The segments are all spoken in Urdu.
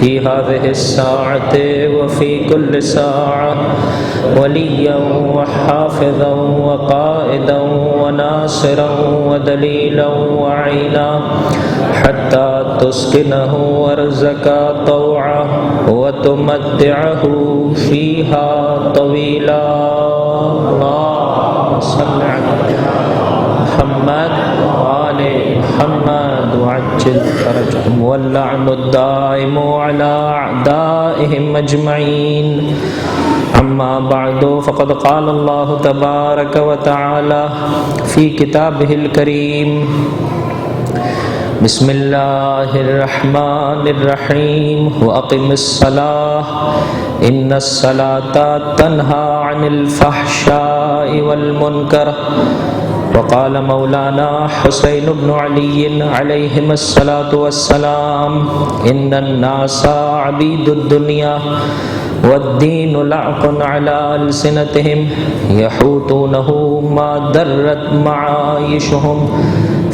في هذه الساعة وفي كل ساعة وليا وحافظا وقائدا وناصرا ودليلا وعينا حتى تسكنه ورزقا طوعا وتمتعه فيها طويلا. اللهم صل على محمد وآل محمد وعجل فرجهم واللعن الدائم على أعدائهم أجمعين. أما بعد فقد قال الله تبارك وتعالى في كتابه الكريم: بسم الله الرحمن الرحيم وأقم الصلاة إن الصلاة تنهى عن الفحشاء والمنكر. وقال مولانا حسين بن علي عليهما الصلاة والسلام: إن الناس عبيد الدنيا والدين لعق على ألسنتهم يحوطونه ما درت معايشهم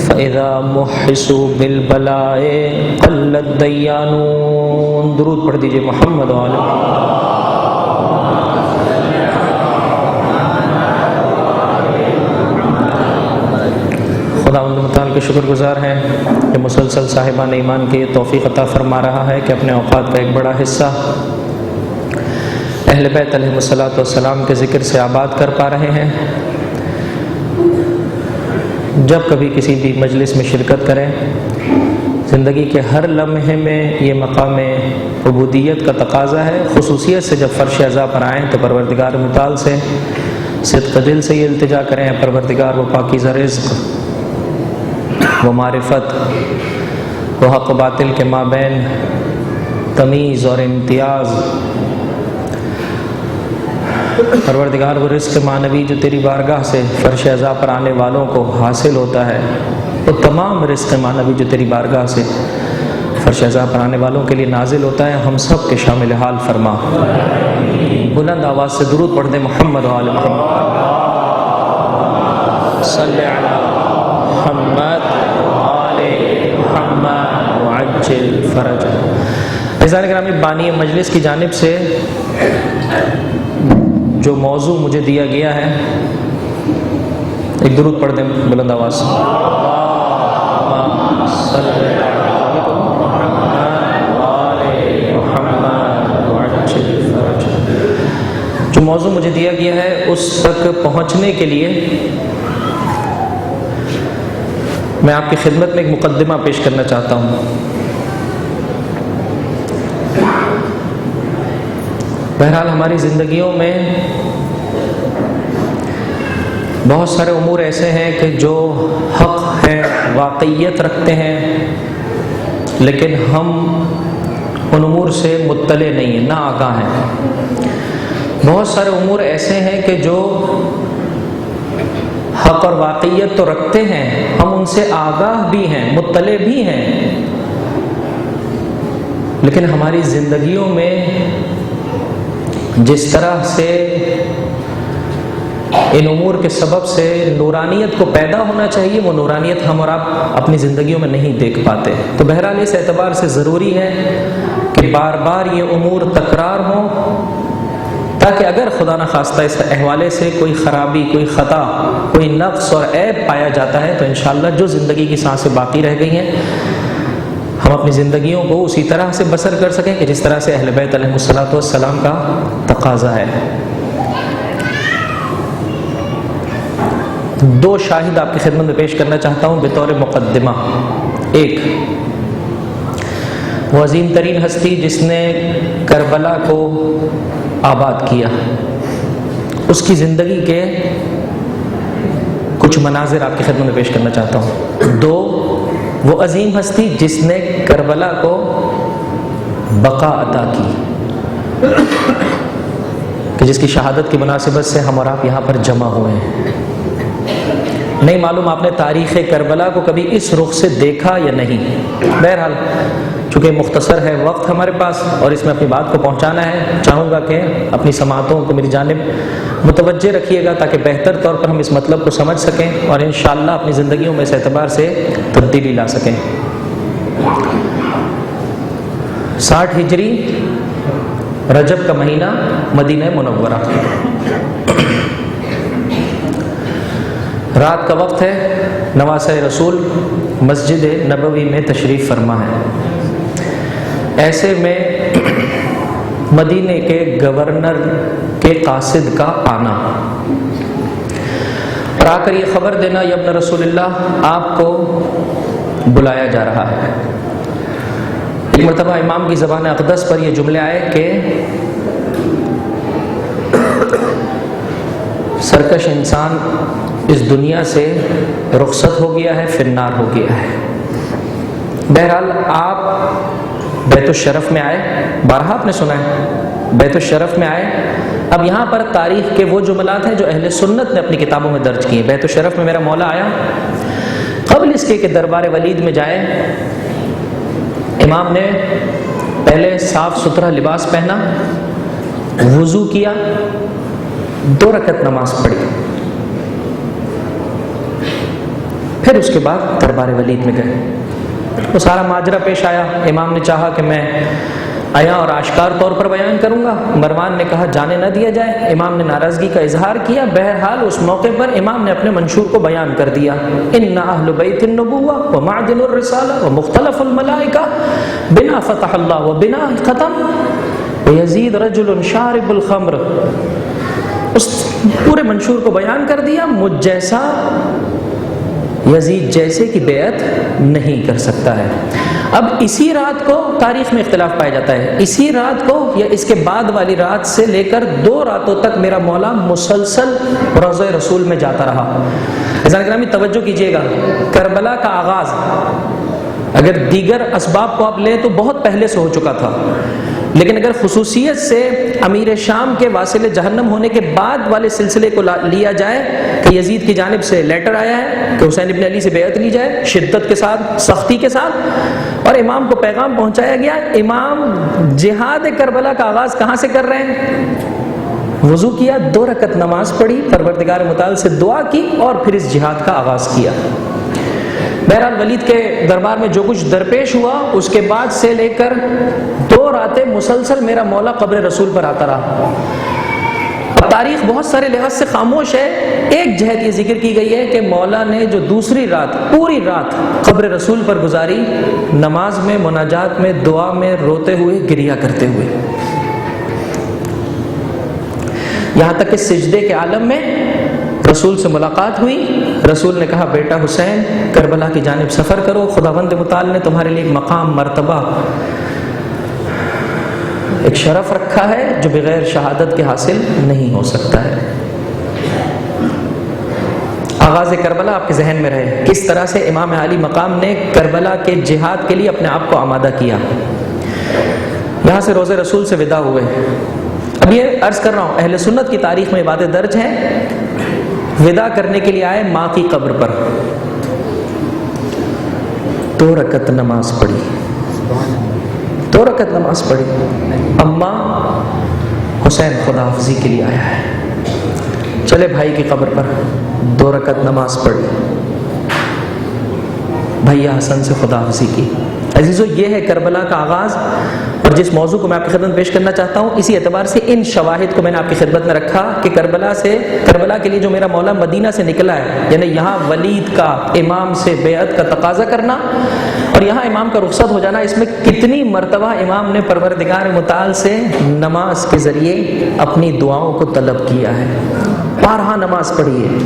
فإذا محسوا بالبلاء قل الديانون. درود پڑھ دیجئے محمد وآلہ. خداوند متعال کے شکر گزار ہیں کہ مسلسل صاحبان ایمان کے یہ توفیق عطا فرما رہا ہے کہ اپنے اوقات کا ایک بڑا حصہ اہل بیت علیہ الصلوۃ والسلام کے ذکر سے آباد کر پا رہے ہیں. جب کبھی کسی بھی مجلس میں شرکت کریں، زندگی کے ہر لمحے میں یہ مقام عبودیت کا تقاضا ہے. خصوصیت سے جب فرش اعضاء پر آئیں تو پروردگار متعال سے صدق دل سے یہ التجا کریں: پروردگار وہ پاکیزہ رزق، وہ معرفت، وہ حق و باطل کے مابین تمیز اور امتیاز، پروردگار وہ رزق معنوی جو تیری بارگاہ سے فرش اعضاء پر آنے والوں کو حاصل ہوتا ہے، وہ تمام رزق معنوی جو تیری بارگاہ سے فرش اعضاء پر آنے والوں کے لیے نازل ہوتا ہے، ہم سب کے شامل حال فرما. بلند آواز سے درود پڑھ دیں: محمد وآل محمد صلی علی محمد وآل محمد وعجل فرجہ. عزیزان گرامی، بانی مجلس کی جانب سے جو موضوع مجھے دیا گیا ہے، ایک درود پڑھ دیں بلند آواز سے. جو موضوع مجھے دیا گیا ہے اس تک پہنچنے کے لیے میں آپ کی خدمت میں ایک مقدمہ پیش کرنا چاہتا ہوں. بہرحال ہماری زندگیوں میں بہت سارے امور ایسے ہیں کہ جو حق ہیں، واقعیت رکھتے ہیں، لیکن ہم ان امور سے مطلع نہیں ہیں، نا آگاہ ہیں. بہت سارے امور ایسے ہیں کہ جو حق اور واقعیت تو رکھتے ہیں، ہم ان سے آگاہ بھی ہیں، مطلع بھی ہیں، لیکن ہماری زندگیوں میں جس طرح سے ان امور کے سبب سے نورانیت کو پیدا ہونا چاہیے، وہ نورانیت ہم اور آپ اپنی زندگیوں میں نہیں دیکھ پاتے. تو بہرحال اس اعتبار سے ضروری ہے کہ بار بار یہ امور تکرار ہوں، تاکہ اگر خدا نخواستہ اس حوالے سے کوئی خرابی، کوئی خطا، کوئی نقص اور عیب پایا جاتا ہے تو انشاءاللہ جو زندگی کی سانسیں باقی رہ گئی ہیں ہم اپنی زندگیوں کو اسی طرح سے بسر کر سکیں کہ جس طرح سے اہل بیت علیہ الصلوۃ والسلام کا تقاضا ہے. دو شاہد آپ کی خدمت میں پیش کرنا چاہتا ہوں بطور مقدمہ. ایک، وہ عظیم ترین ہستی جس نے کربلا کو آباد کیا، اس کی زندگی کے کچھ مناظر آپ کی خدمت میں پیش کرنا چاہتا ہوں. دو، وہ عظیم ہستی جس نے کربلا کو بقا عطا کی، کہ جس کی شہادت کی مناسبت سے ہم اور آپ یہاں پر جمع ہوئے ہیں. نہیں معلوم آپ نے تاریخ کربلا کو کبھی اس رخ سے دیکھا یا نہیں. بہرحال چونکہ مختصر ہے وقت ہمارے پاس اور اس میں اپنی بات کو پہنچانا ہے، چاہوں گا کہ اپنی سماعتوں کو میری جانب متوجہ رکھیے گا تاکہ بہتر طور پر ہم اس مطلب کو سمجھ سکیں اور انشاءاللہ اپنی زندگیوں میں اس اعتبار سے تبدیلی لا سکیں. 60 ہجری رجب کا مہینہ مدینہ منورہ، رات کا وقت ہے، نواسہ رسول مسجد نبوی میں تشریف فرما ہے۔ ایسے میں مدینے کے گورنر کے قاصد کا آنا اور آ کر یہ خبر دینا، یا ابن رسول اللہ آپ کو بلایا جا رہا ہے۔ ایک مرتبہ امام کی زبان اقدس پر یہ جملے آئے کہ سرکش انسان اس دنیا سے رخصت ہو گیا ہے، فنار ہو گیا ہے۔ بہرحال آپ بیت الشرف میں آئے، بارہا آپ نے سنا ہے، بیت الشرف میں آئے۔ اب یہاں پر تاریخ کے وہ جملات ہیں جو اہل سنت نے اپنی کتابوں میں درج کیے۔ بیت الشرف میں میرا مولا آیا، قبل اس کے کہ دربار ولید میں جائے، امام نے پہلے صاف ستھرا لباس پہنا، وضو کیا، 2 رکعت نماز پڑھی، پھر اس کے بعد دربار ولید میں گئے۔ وہ سارا ماجرا پیش آیا، امام نے چاہا کہ میں آیا اور آشکار طور پر بیان کروں گا، مروان نے کہا جانے نہ دیا جائے، امام نے ناراضگی کا اظہار کیا۔ بہرحال اس موقع پر امام نے اپنے منشور کو بیان کر دیا، ان اہل بیت النبوہ و معدن الرسالہ و مختلف الملائکہ بنا فتح اللہ و بنا ختم یزید رجل شارب الخمر۔ اس پورے منشور کو بیان کر دیا، مجھ جیسا یزید جیسے کی بیعت نہیں کر سکتا ہے۔ اب اسی رات کو تاریخ میں اختلاف پایا جاتا ہے، اسی رات کو یا اس کے بعد والی رات سے لے کر 2 راتوں تک میرا مولا مسلسل روضہ رسول میں جاتا رہا۔ عزیزان گرامی توجہ کیجیے گا، کربلا کا آغاز اگر دیگر اسباب کو آپ لیں تو بہت پہلے سے ہو چکا تھا، لیکن اگر خصوصیت سے امیر شام کے واصل جہنم ہونے کے بعد والے سلسلے کو لیا جائے کہ یزید کی جانب سے لیٹر آیا ہے کہ حسین ابن علی سے بیعت لی جائے، شدت کے ساتھ، سختی کے ساتھ، اور امام کو پیغام پہنچایا گیا۔ امام جہاد کربلا کا آغاز کہاں سے کر رہے ہیں؟ وضو کیا، 2 رکعت نماز پڑھی، پروردگار متعال سے دعا کی اور پھر اس جہاد کا آغاز کیا۔ بہرحال ولید کے دربار میں جو کچھ درپیش ہوا، اس کے بعد سے لے کر 2 راتیں مسلسل میرا مولا قبر رسول پر آتا رہا۔ اب تاریخ بہت سارے لحاظ سے خاموش ہے، ایک جہت یہ ذکر کی گئی ہے کہ مولا نے جو دوسری رات، پوری رات قبر رسول پر گزاری، نماز میں، مناجات میں، دعا میں، روتے ہوئے، گریہ کرتے ہوئے، یہاں تک کہ سجدے کے عالم میں رسول سے ملاقات ہوئی۔ رسول نے کہا بیٹا حسین کربلا کی جانب سفر کرو، خداوند متعال نے تمہارے لیے ایک مقام، مرتبہ، ایک شرف رکھا ہے جو بغیر شہادت کے حاصل نہیں ہو سکتا ہے۔ آغاز کربلا آپ کے ذہن میں رہے، کس طرح سے امام علی مقام نے کربلا کے جہاد کے لیے اپنے آپ کو آمادہ کیا۔ یہاں سے روزے رسول سے ودا ہوئے۔ اب یہ عرض کر رہا ہوں، اہل سنت کی تاریخ میں باتیں درج ہیں، ودا کرنے کے لیے آئے ماں کی قبر پر، 2 رکعت نماز پڑھی، 2 رکعت نماز پڑھی۔ اماں حسین خدا حافظی کے لیے آیا ہے، چلے بھائی کی قبر پر، 2 رکعت نماز پڑھی، بھیا حسن سے خدا حافظی کی۔ عزیزو، یہ ہے کربلا کا آغاز، اور جس موضوع کو میں آپ کی خدمت پیش کرنا چاہتا ہوں، اسی اعتبار سے ان شواہد کو میں نے آپ کی خدمت میں رکھا کہ کربلا کے لیے جو میرا مولا مدینہ سے نکلا ہے، یعنی یہاں ولید کا امام سے بیعت کا تقاضا کرنا اور یہاں امام کا رخصت ہو جانا، اس میں کتنی مرتبہ امام نے پروردگار متعال سے نماز کے ذریعے اپنی دعاؤں کو طلب کیا ہے، بارہا نماز پڑھی ہے،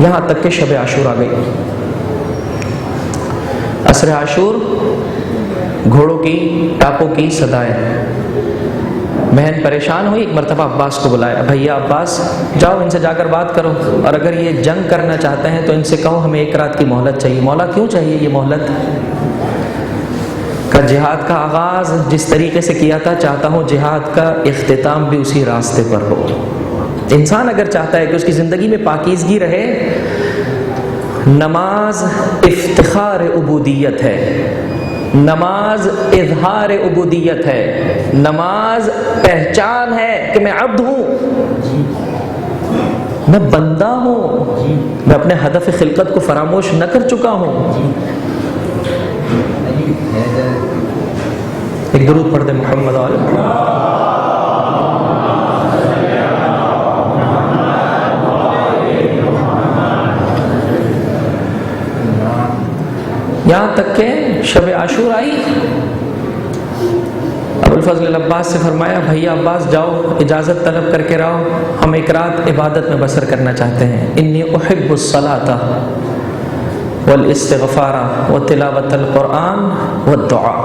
یہاں تک کہ شب عاشور آ گئی۔ عصر عاشور، گھوڑوں کی، ٹاپوں کی صدائیں، بہن پریشان ہوئی، ایک مرتبہ عباس کو بلایا، بھیا عباس جاؤ ان سے جا کر بات کرو، اور اگر یہ جنگ کرنا چاہتے ہیں تو ان سے کہو ہمیں 1 رات کی مہلت چاہیے۔ مولا کیوں چاہیے یہ مہلت؟ کا جہاد کا آغاز جس طریقے سے کیا تھا، چاہتا ہوں جہاد کا اختتام بھی اسی راستے پر ہو۔ انسان اگر چاہتا ہے کہ اس کی زندگی میں پاکیزگی رہے، نماز افتخار عبودیت ہے، نماز اظہار عبودیت ہے، نماز پہچان ہے کہ میں عبد ہوں، میں بندہ ہوں، میں اپنے ہدف خلقت کو فراموش نہ کر چکا ہوں۔ ایک درود پڑھ دیں محمد وعلی محمد۔ یہاں تک کہ شب عاشور آئی، ابوالفضل عباس سے فرمایا بھیا عباس جاؤ اجازت طلب کر کے رہو، ہم ایک رات عبادت میں بسر کرنا چاہتے ہیں۔ انی احب الصلاۃ والاستغفار وتلاوت القرآن والدعاء۔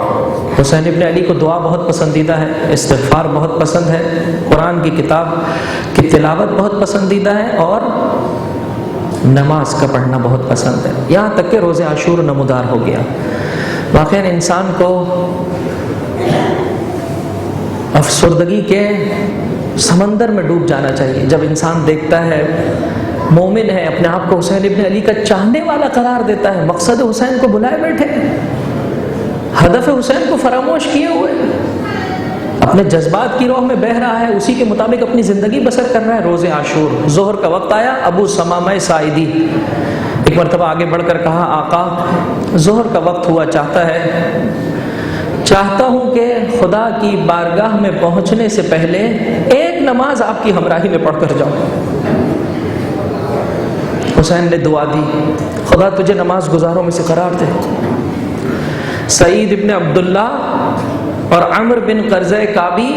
حسین ابن علی کو دعا بہت پسندیدہ ہے، استغفار بہت پسند ہے، قرآن کی کتاب کی تلاوت بہت پسندیدہ ہے، اور نماز کا پڑھنا بہت پسند ہے۔ یہاں تک کہ روز عاشور نمودار ہو گیا۔ واقعاً انسان کو افسردگی کے سمندر میں ڈوب جانا چاہیے جب انسان دیکھتا ہے مومن ہے، اپنے آپ کو حسین ابن علی کا چاہنے والا قرار دیتا ہے، مقصد حسین کو بلائے بیٹھے، ہدف حسین کو فراموش کیے ہوئے، اپنے جذبات کی راہ میں بہہ رہا ہے، اسی کے مطابق اپنی زندگی بسر کر رہا ہے۔ روز عاشور ظہر کا وقت آیا، ابو ثمامہ ساعدی ایک مرتبہ آگے بڑھ کر کہا آقا ظہر کا وقت ہوا چاہتا ہوں کہ خدا کی بارگاہ میں پہنچنے سے پہلے ایک نماز آپ کی ہمراہی میں پڑھ کر جاؤں۔ حسین نے دعا دی، خدا تجھے نماز گزاروں میں سے قرار دے۔ سعید ابن عبداللہ اور عمر بن قرظہ کعبی،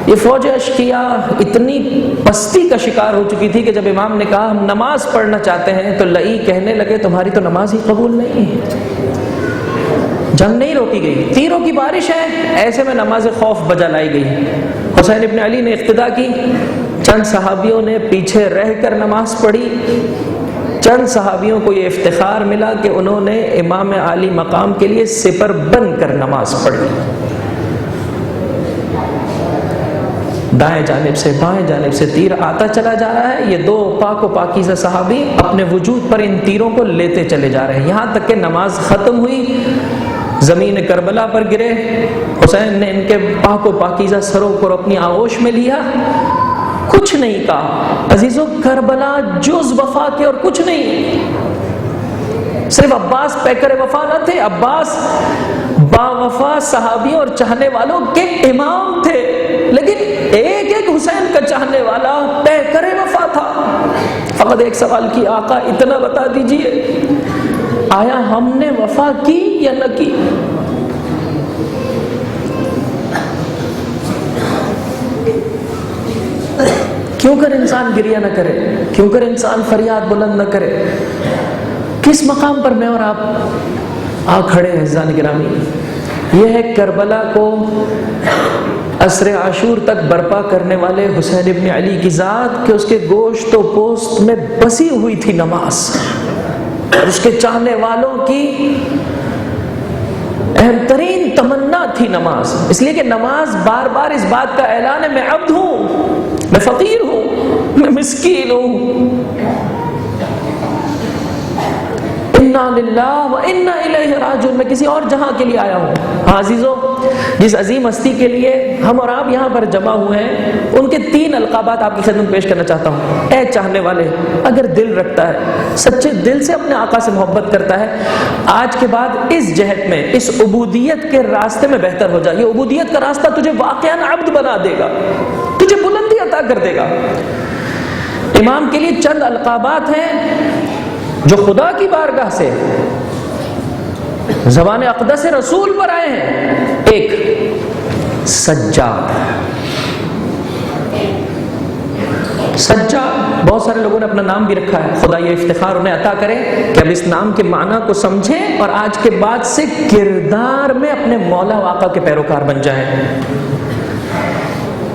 یہ فوج اشقیا اتنی پستی کا شکار ہو چکی تھی کہ جب امام نے کہا ہم نماز پڑھنا چاہتے ہیں تو لئی کہنے لگے تمہاری تو نماز ہی قبول نہیں ہے۔ جنگ نہیں روکی گئی، تیروں کی بارش ہے، ایسے میں نماز خوف بجا لائی گئی۔ حسین ابن علی نے اقتدا کی، چند صحابیوں نے پیچھے رہ کر نماز پڑھی۔ چند صحابیوں کو یہ افتخار ملا کہ انہوں نے امام عالی مقام کے لیے سپر بن کر نماز پڑھی۔ دائیں جانب سے بائیں جانب سے تیر آتا چلا جا رہا ہے، یہ دو پاک و پاکیزہ صحابی اپنے وجود پر ان تیروں کو لیتے چلے جا رہے ہیں، یہاں تک کہ نماز ختم ہوئی، زمین کربلا پر گرے، حسین نے ان کے پاک و پاکیزہ سروں کو اپنی آغوش میں لیا، کچھ نہیں کہا۔ عزیزو کربلا جز وفا کے اور کچھ نہیں، صرف عباس پیکر وفا نہ تھے، عباس با وفا صحابیوں اور چاہنے والوں کے امام تھے، لیکن ایک ایک حسین کا چاہنے والا پیکر وفا تھا۔ فقط ایک سوال کی، آقا اتنا بتا دیجئے آیا ہم نے وفا کی یا نہ کی؟ کیوں کر انسان گریہ نہ کرے؟ کیوں کر انسان فریاد بلند نہ کرے؟ کس مقام پر میں اور آپ آ کھڑے ہیں عزیزان گرامی؟ یہ ہے کربلا کو عصر عاشور تک برپا کرنے والے حسین ابن علی کی ذات کہ اس کے گوشت و پوست میں بسی ہوئی تھی نماز، اور اس کے چاہنے والوں کی اہم ترین تمنا تھی نماز، اس لیے کہ نماز بار بار اس بات کا اعلان ہے میں عبد ہوں، میں فقیر ہوں، میں مسکین ہوں، انا للہ و انا الیہ راجعون، میں کسی اور جہاں کے لیے آیا ہوں۔ ہاں عزیزو، جس عظیم ہستی کے لیے ہم اور آپ یہاں پر جمع ہوئے ہیں، ان کے 3 القابات آپ کی خدمت پیش کرنا چاہتا ہوں۔ اے چاہنے والے، اگر دل رکھتا ہے، سچے دل سے اپنے آقا سے محبت کرتا ہے، آج کے بعد اس جہت میں، اس عبودیت کے راستے میں بہتر ہو جائے۔ یہ عبودیت کا راستہ تجھے واقعاً عبد بنا دے گا، تجھے بلندی عطا کر دے گا۔ امام کے لیے چند القابات ہیں جو خدا کی بارگاہ سے زبان اقدس رسول پر آئے ہیں۔ ایک سجاد، سجاد بہت سارے لوگوں نے اپنا نام بھی رکھا ہے، خدا یہ افتخار انہیں عطا کرے کہ اب اس نام کے معنی کو سمجھیں اور آج کے بعد سے کردار میں اپنے مولا و آقا کے پیروکار بن جائیں۔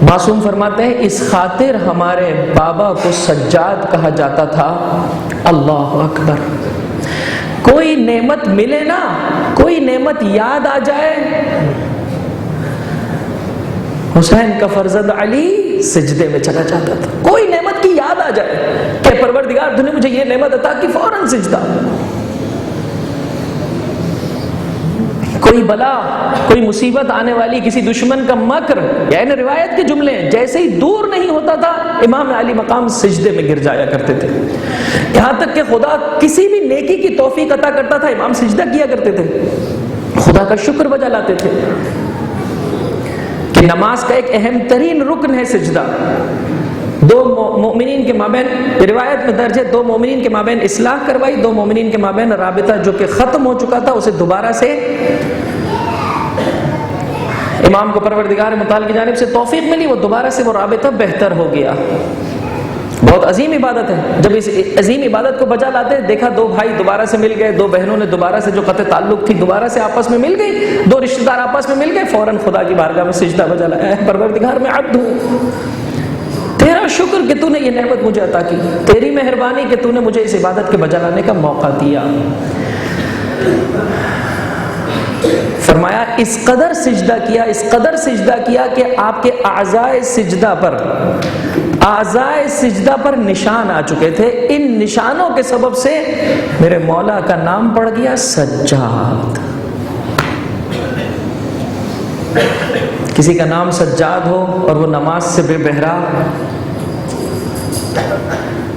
معصوم فرماتے ہیں اس خاطر ہمارے بابا کو سجاد کہا جاتا تھا۔ اللہ اکبر، کوئی نعمت ملے نا، کوئی نعمت یاد آ جائے، حسین کا فرزند علی سجدے میں چلا جاتا تھا۔ کوئی نعمت کی یاد آ جائے کہ پروردگار تو نے مجھے یہ نعمت عطا کی، فوراً سجدہ۔ کوئی بلا، کوئی مصیبت آنے والی، کسی دشمن کا مکر، یعنی روایت کے جملے ہیں، جیسے ہی دور نہیں ہوتا تھا امام علی مقام سجدے میں گر جایا کرتے تھے، یہاں تک کہ خدا کسی بھی نیکی کی توفیق عطا کرتا تھا امام سجدہ کیا کرتے تھے، خدا کا شکر بجا لاتے تھے کہ نماز کا ایک اہم ترین رکن ہے سجدہ۔ دو مومنین کے مابین، روایت میں درج ہے، دو مومنین کے مابین اصلاح کروائی، دو مومنین کے مابین رابطہ جو کہ ختم ہو چکا تھا اسے دوبارہ سے امام کو پروردگار متعال کی جانب سے توفیق ملی، وہ دوبارہ سے وہ رابطہ بہتر ہو گیا۔ بہت عظیم عبادت ہے، جب اس عظیم عبادت کو بجا لاتے ہیں، دیکھا دو بھائی دوبارہ سے مل گئے، دو بہنوں نے دوبارہ سے جو قطع تعلق تھی دوبارہ سے آپس میں مل گئی، دو رشتہ دار آپس میں مل گئے، فوراً خدا کی بارگاہ میں سجدہ بجا لایا، اے پروردگار میں عبد ہوں، تیرا شکر کہ تو نے یہ نعمت مجھے عطا کی، تیری مہربانی کہ تو نے مجھے اس عبادت کے بجا لانے کا موقع دیا۔ فرمایا اس قدر سجدہ کیا، اس قدر سجدہ کیا کہ آپ کے اعضائے سجدہ پر نشان آ چکے تھے، ان نشانوں کے سبب سے میرے مولا کا نام پڑ گیا سجاد۔ کسی کا نام سجاد ہو اور وہ نماز سے بے بہرا،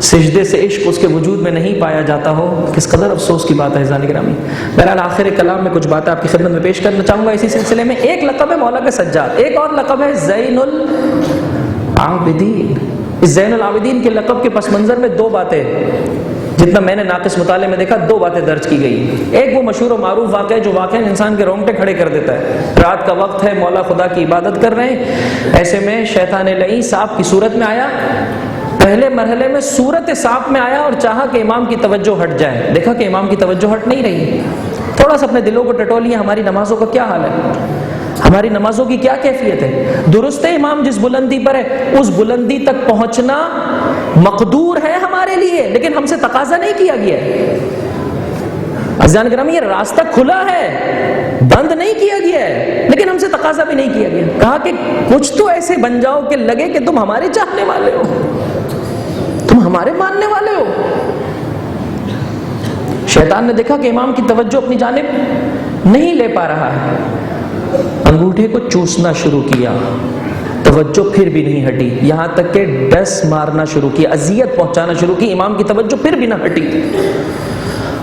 سجدے سے عشق اس کے وجود میں نہیں پایا جاتا ہو، کس قدر افسوس کی بات ہے عزیزان گرامی۔ بہرحال آخر کلام میں کچھ باتیں آپ کی خدمت میں پیش کرنا چاہوں گا اسی سلسلے میں۔ ایک لقب ہے مولا کا سجاد، ایک اور لقب ہے زین العابدین۔ اس زین العابدین کے لقب کے پس منظر میں دو باتیں، جتنا میں نے ناقص مطالعے میں دیکھا، دو باتیں درج کی گئی۔ ایک وہ مشہور و معروف واقعہ جو واقعہ انسان کے رونگٹے کھڑے کر دیتا ہے، رات کا وقت ہے، مولا خدا کی عبادت کر رہے ہیں، ایسے میں شیطان لعین سانپ کی صورت میں آیا، پہلے مرحلے میں صورت سانپ میں آیا اور چاہا کہ امام کی توجہ ہٹ جائے، دیکھا کہ امام کی توجہ ہٹ نہیں رہی، تھوڑا سا اپنے دلوں کو ٹٹولیے، ہماری نمازوں کا کیا حال ہے، ہماری نمازوں کی کیا کیفیت ہے؟ درست ہے امام جس بلندی پر ہے اس بلندی تک پہنچنا مقدور ہے ہمارے لیے، لیکن ہم سے تقاضا نہیں کیا گیا ہے۔ عزیزان گرامی، یہ راستہ کھلا ہے، بند نہیں کیا گیا ہے، لیکن ہم سے تقاضا بھی نہیں کیا گیا، کہا کہ کچھ تو ایسے بن جاؤ کہ لگے کہ تم ہمارے چاہنے والے ہو، تم ہمارے ماننے والے ہو۔ شیطان نے دیکھا کہ امام کی توجہ اپنی جانب نہیں لے پا رہا ہے، انگوٹھے کو چوسنا شروع کیا، توجہ پھر بھی نہیں ہٹی، یہاں تک کہ ڈس مارنا شروع کیا، اذیت پہنچانا شروع کی، امام کی توجہ پھر بھی نہ ہٹی۔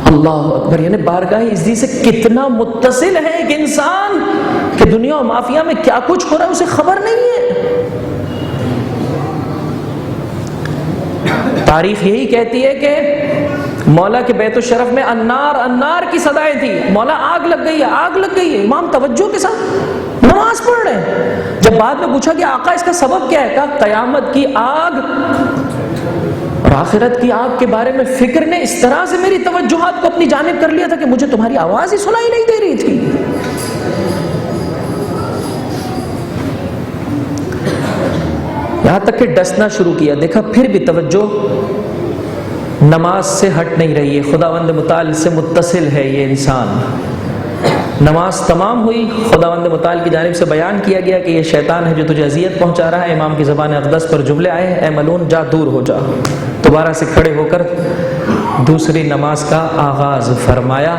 اللہ اکبر، یعنی بارگاہ عزی سے کتنا متصل ہے ایک انسان کہ دنیا و مافیا میں کیا کچھ ہو رہا ہے اسے خبر نہیں ہے۔ تاریخ یہی کہتی ہے کہ مولا کے بیت الشرف میں انار انار کی صدائیں تھی، مولا آگ لگ گئی ہے، آگ لگ گئی ہے، امام توجہ کے ساتھ نماز پڑھ رہے ہیں۔ جب بعد میں پوچھا کہ آقا اس کا سبب کیا ہے، کہا قیامت کی آگ اور آخرت کی آگ کے بارے میں فکر نے اس طرح سے میری توجہات کو اپنی جانب کر لیا تھا کہ مجھے تمہاری آواز ہی سنائی نہیں دے رہی تھی۔ یہاں تک کہ ڈسنا شروع کیا، دیکھا پھر بھی توجہ نماز سے ہٹ نہیں رہی ہے، خداوند متعال سے متصل ہے یہ انسان۔ نماز تمام ہوئی، خداوند متعال کی جانب سے بیان کیا گیا کہ یہ شیطان ہے جو تجھے اذیت پہنچا رہا ہے، امام کی زبان اقدس پر جملے آئے، اے ملعون جا دور ہو جا، دوبارہ سے کھڑے ہو کر دوسری نماز کا آغاز فرمایا۔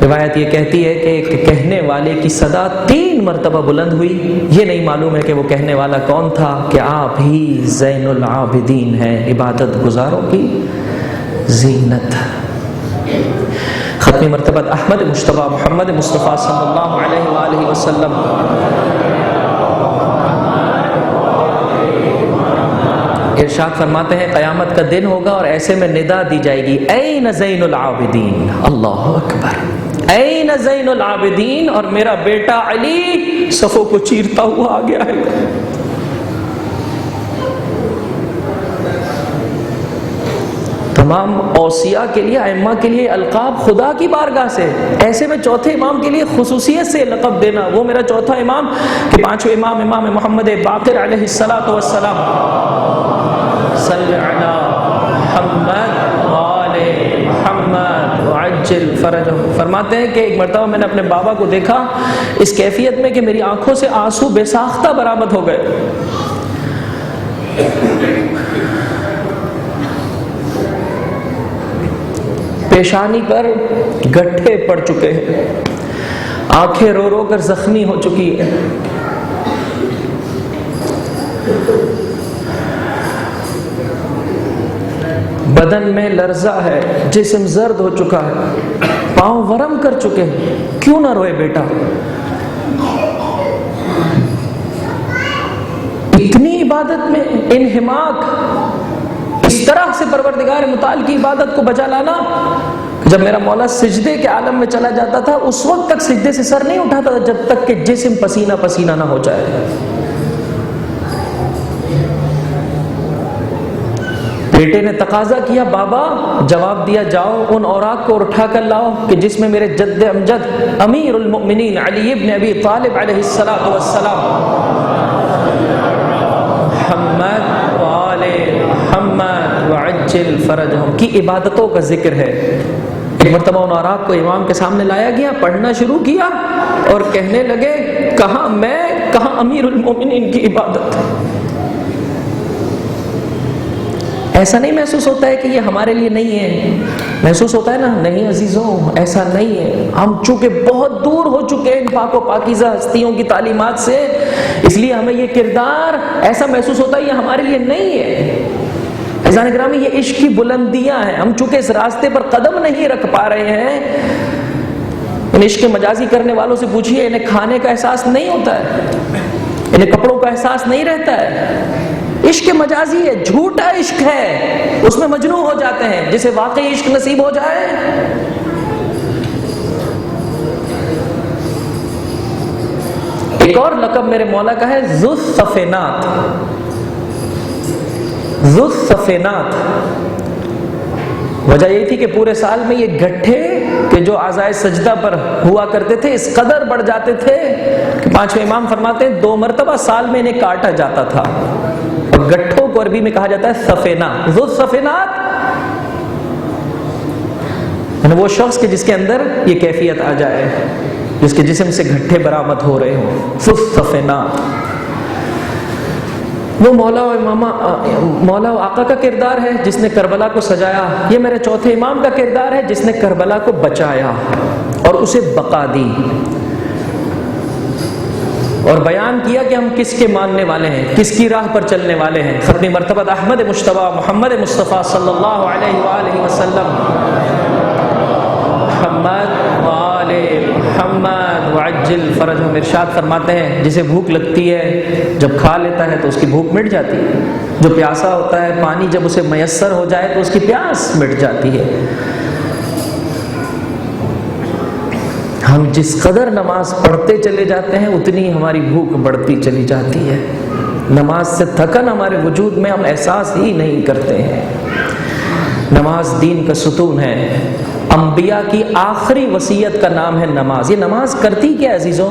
روایت یہ کہتی ہے کہ ایک کہنے والے کی صدا 3 مرتبہ بلند ہوئی، یہ نہیں معلوم ہے کہ وہ کہنے والا کون تھا، کہ آپ ہی زین العابدین ہیں، عبادت گزاروں کی زینت۔ ختمی مرتبہ احمد مجتبیٰ محمد مصطفیٰ صلی اللہ علیہ وآلہ وسلم ارشاد فرماتے ہیں قیامت کا دن ہوگا اور ایسے میں ندا دی جائے گی، این زین العابدین، اللہ اکبر، این زین العابدین، اور میرا بیٹا علی صفوں کو چیرتا ہوا آگے آئے گا۔ تمام اوصیاء کے لیے، ائمہ کے لیے القاب خدا کی بارگاہ سے، ایسے میں چوتھے امام کے لیے خصوصیت سے لقب دینا، وہ میرا چوتھا امام، کہ پانچویں امام امام محمد باقر علیہ الصلوۃ والسلام، صلی علی محمد وآل محمد وعجل فرجہ۔ فرماتے ہیں کہ ایک مرتبہ میں نے اپنے بابا کو دیکھا اس کیفیت میں کہ میری آنکھوں سے آنسو بے ساختہ برآمد ہو گئے، پیشانی پر گٹھے پڑ چکے ہیں، آنکھیں رو رو کر زخمی ہو چکی ہے، بدن میں لرزہ ہے، جسم زرد ہو چکا ہے، پاؤں ورم کر چکے ہیں، کیوں نہ روئے بیٹا؟ اتنی عبادت میں انہماک، اس طرح سے پروردگار متعال کی عبادت کو بجا لانا، جب میرا مولا سجدے کے عالم میں چلا جاتا تھا اس وقت تک سجدے سے سر نہیں اٹھاتا تھا جب تک کہ جسم پسینہ پسینہ نہ ہو جائے۔ بیٹے نے تقاضا کیا، بابا، جواب دیا، جاؤ ان اوراق کو اٹھا کر لاؤ کہ جس میں میرے جد امجد امیر المؤمنین علی ابن ابی طالب علیہ السلام محمد وآل محمد وعجل فرجہم کی عبادتوں کا ذکر ہے۔ ایک مرتبہ ان اوراق کو امام کے سامنے لایا گیا، پڑھنا شروع کیا اور کہنے لگے، کہاں میں، کہاں امیر المؤمنین کی عبادت؟ ایسا نہیں محسوس ہوتا ہے کہ یہ ہمارے لیے نہیں ہے؟ محسوس ہوتا ہے نا؟ نہیں عزیزوں، ایسا نہیں ہے۔ ہم چونکہ بہت دور ہو چکے ہیں ان پاک و پاکیزہ ہستیوں کی تعلیمات سے، اس لیے ہمیں یہ کردار ایسا محسوس ہوتا ہے یہ ہمارے لیے نہیں ہے۔ عزیزان گرامی، یہ عشق کی بلندیاں ہیں، ہم چونکہ اس راستے پر قدم نہیں رکھ پا رہے ہیں۔ ان عشق مجازی کرنے والوں سے پوچھئے، انہیں کھانے کا احساس نہیں ہوتا ہے، انہیں کپڑوں کا احساس نہیں رہتا ہے۔ عشق مجازی ہے، جھوٹا عشق ہے، اس میں مجنون ہو جاتے ہیں۔ جسے واقعی عشق نصیب ہو جائے، ایک اور لقب میرے مولا کا ہے ذو الصفینات۔ ذو الصفینات، وجہ یہ تھی کہ پورے سال میں یہ گٹھے کہ جو اعضائے سجدہ پر ہوا کرتے تھے اس قدر بڑھ جاتے تھے کہ پانچویں امام فرماتے ہیں 2 مرتبہ سال میں انہیں کاٹا جاتا تھا۔ اور گٹھوں کو عربی میں کہا جاتا ہے سفینہ۔ ذو الصفینات یعنی وہ شخص کہ جس کے اندر یہ کیفیت آ جائے، جس کے جسم سے گٹھے برآمد ہو رہے ہوں۔ ذو الصفینات وہ مولا و آقا کا کردار ہے جس نے کربلا کو سجایا۔ یہ میرے چوتھے امام کا کردار ہے جس نے کربلا کو بچایا اور اسے بقا دی اور بیان کیا کہ ہم کس کے ماننے والے ہیں، کس کی راہ پر چلنے والے ہیں۔ ختم مرتبہ احمد مجتبیٰ محمد مصطفیٰ صلی اللہ علیہ وآلہ وسلم، محمد وآل محمد وعجل فرجہم، ارشاد فرماتے ہیں جسے بھوک لگتی ہے جب کھا لیتا ہے تو اس کی بھوک مٹ جاتی ہے، جو پیاسا ہوتا ہے پانی جب اسے میسر ہو جائے تو اس کی پیاس مٹ جاتی ہے۔ ہم جس قدر نماز پڑھتے چلے جاتے ہیں اتنی ہماری بھوک بڑھتی چلی جاتی ہے۔ نماز سے تھکن ہمارے وجود میں ہم احساس ہی نہیں کرتے ہیں۔ نماز دین کا ستون ہے۔ انبیاء کی آخری وصیت کا نام ہے نماز۔ یہ نماز کرتی کیا عزیزوں؟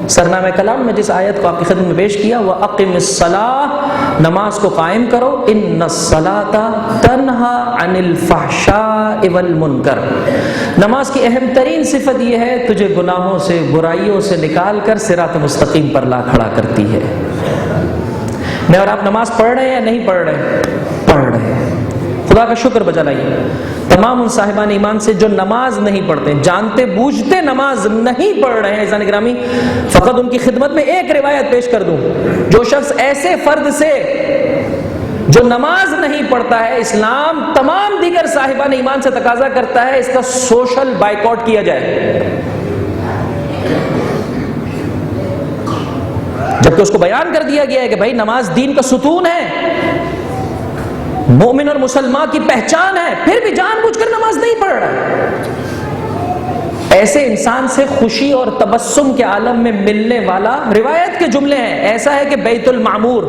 سرنامہ کلام میں جس آیت کو آپ کی خدمت میں پیش کیا، وَأَقِمِ الصَّلَاةَ، نماز کو قائم کرو، إِنَّ الصَّلَاةَ تَنْهَى عَنِ الْفَحْشَاءِ وَالْمُنْكَرِ، نماز کی اہم ترین صفت یہ ہے تجھے گناہوں سے، برائیوں سے نکال کر صراط مستقیم پر لا کھڑا کرتی ہے۔ میں اور آپ نماز پڑھ رہے ہیں یا نہیں پڑھ رہے؟ پڑھ رہے ہیں۔ خدا کا شکر بجا لائیے۔ تمام ان صاحبان ایمان سے جو نماز نہیں پڑھتے، جانتے بوجھتے نماز نہیں پڑھ رہے ہیں، عزیزان گرامی، فقط ان کی خدمت میں ایک روایت پیش کر دوں۔ جو شخص ایسے فرد سے جو نماز نہیں پڑھتا ہے، اسلام تمام دیگر صاحبان ایمان سے تقاضا کرتا ہے اس کا سوشل بائیکاٹ کیا جائے، جبکہ اس کو بیان کر دیا گیا ہے کہ بھائی نماز دین کا ستون ہے، مومن اور مسلمان کی پہچان ہے، پھر بھی جان بوجھ کر نماز نہیں پڑھ رہا۔ ایسے انسان سے خوشی اور تبسم کے عالم میں ملنے والا، روایت کے جملے ہیں، ایسا ہے کہ بیت المعمور،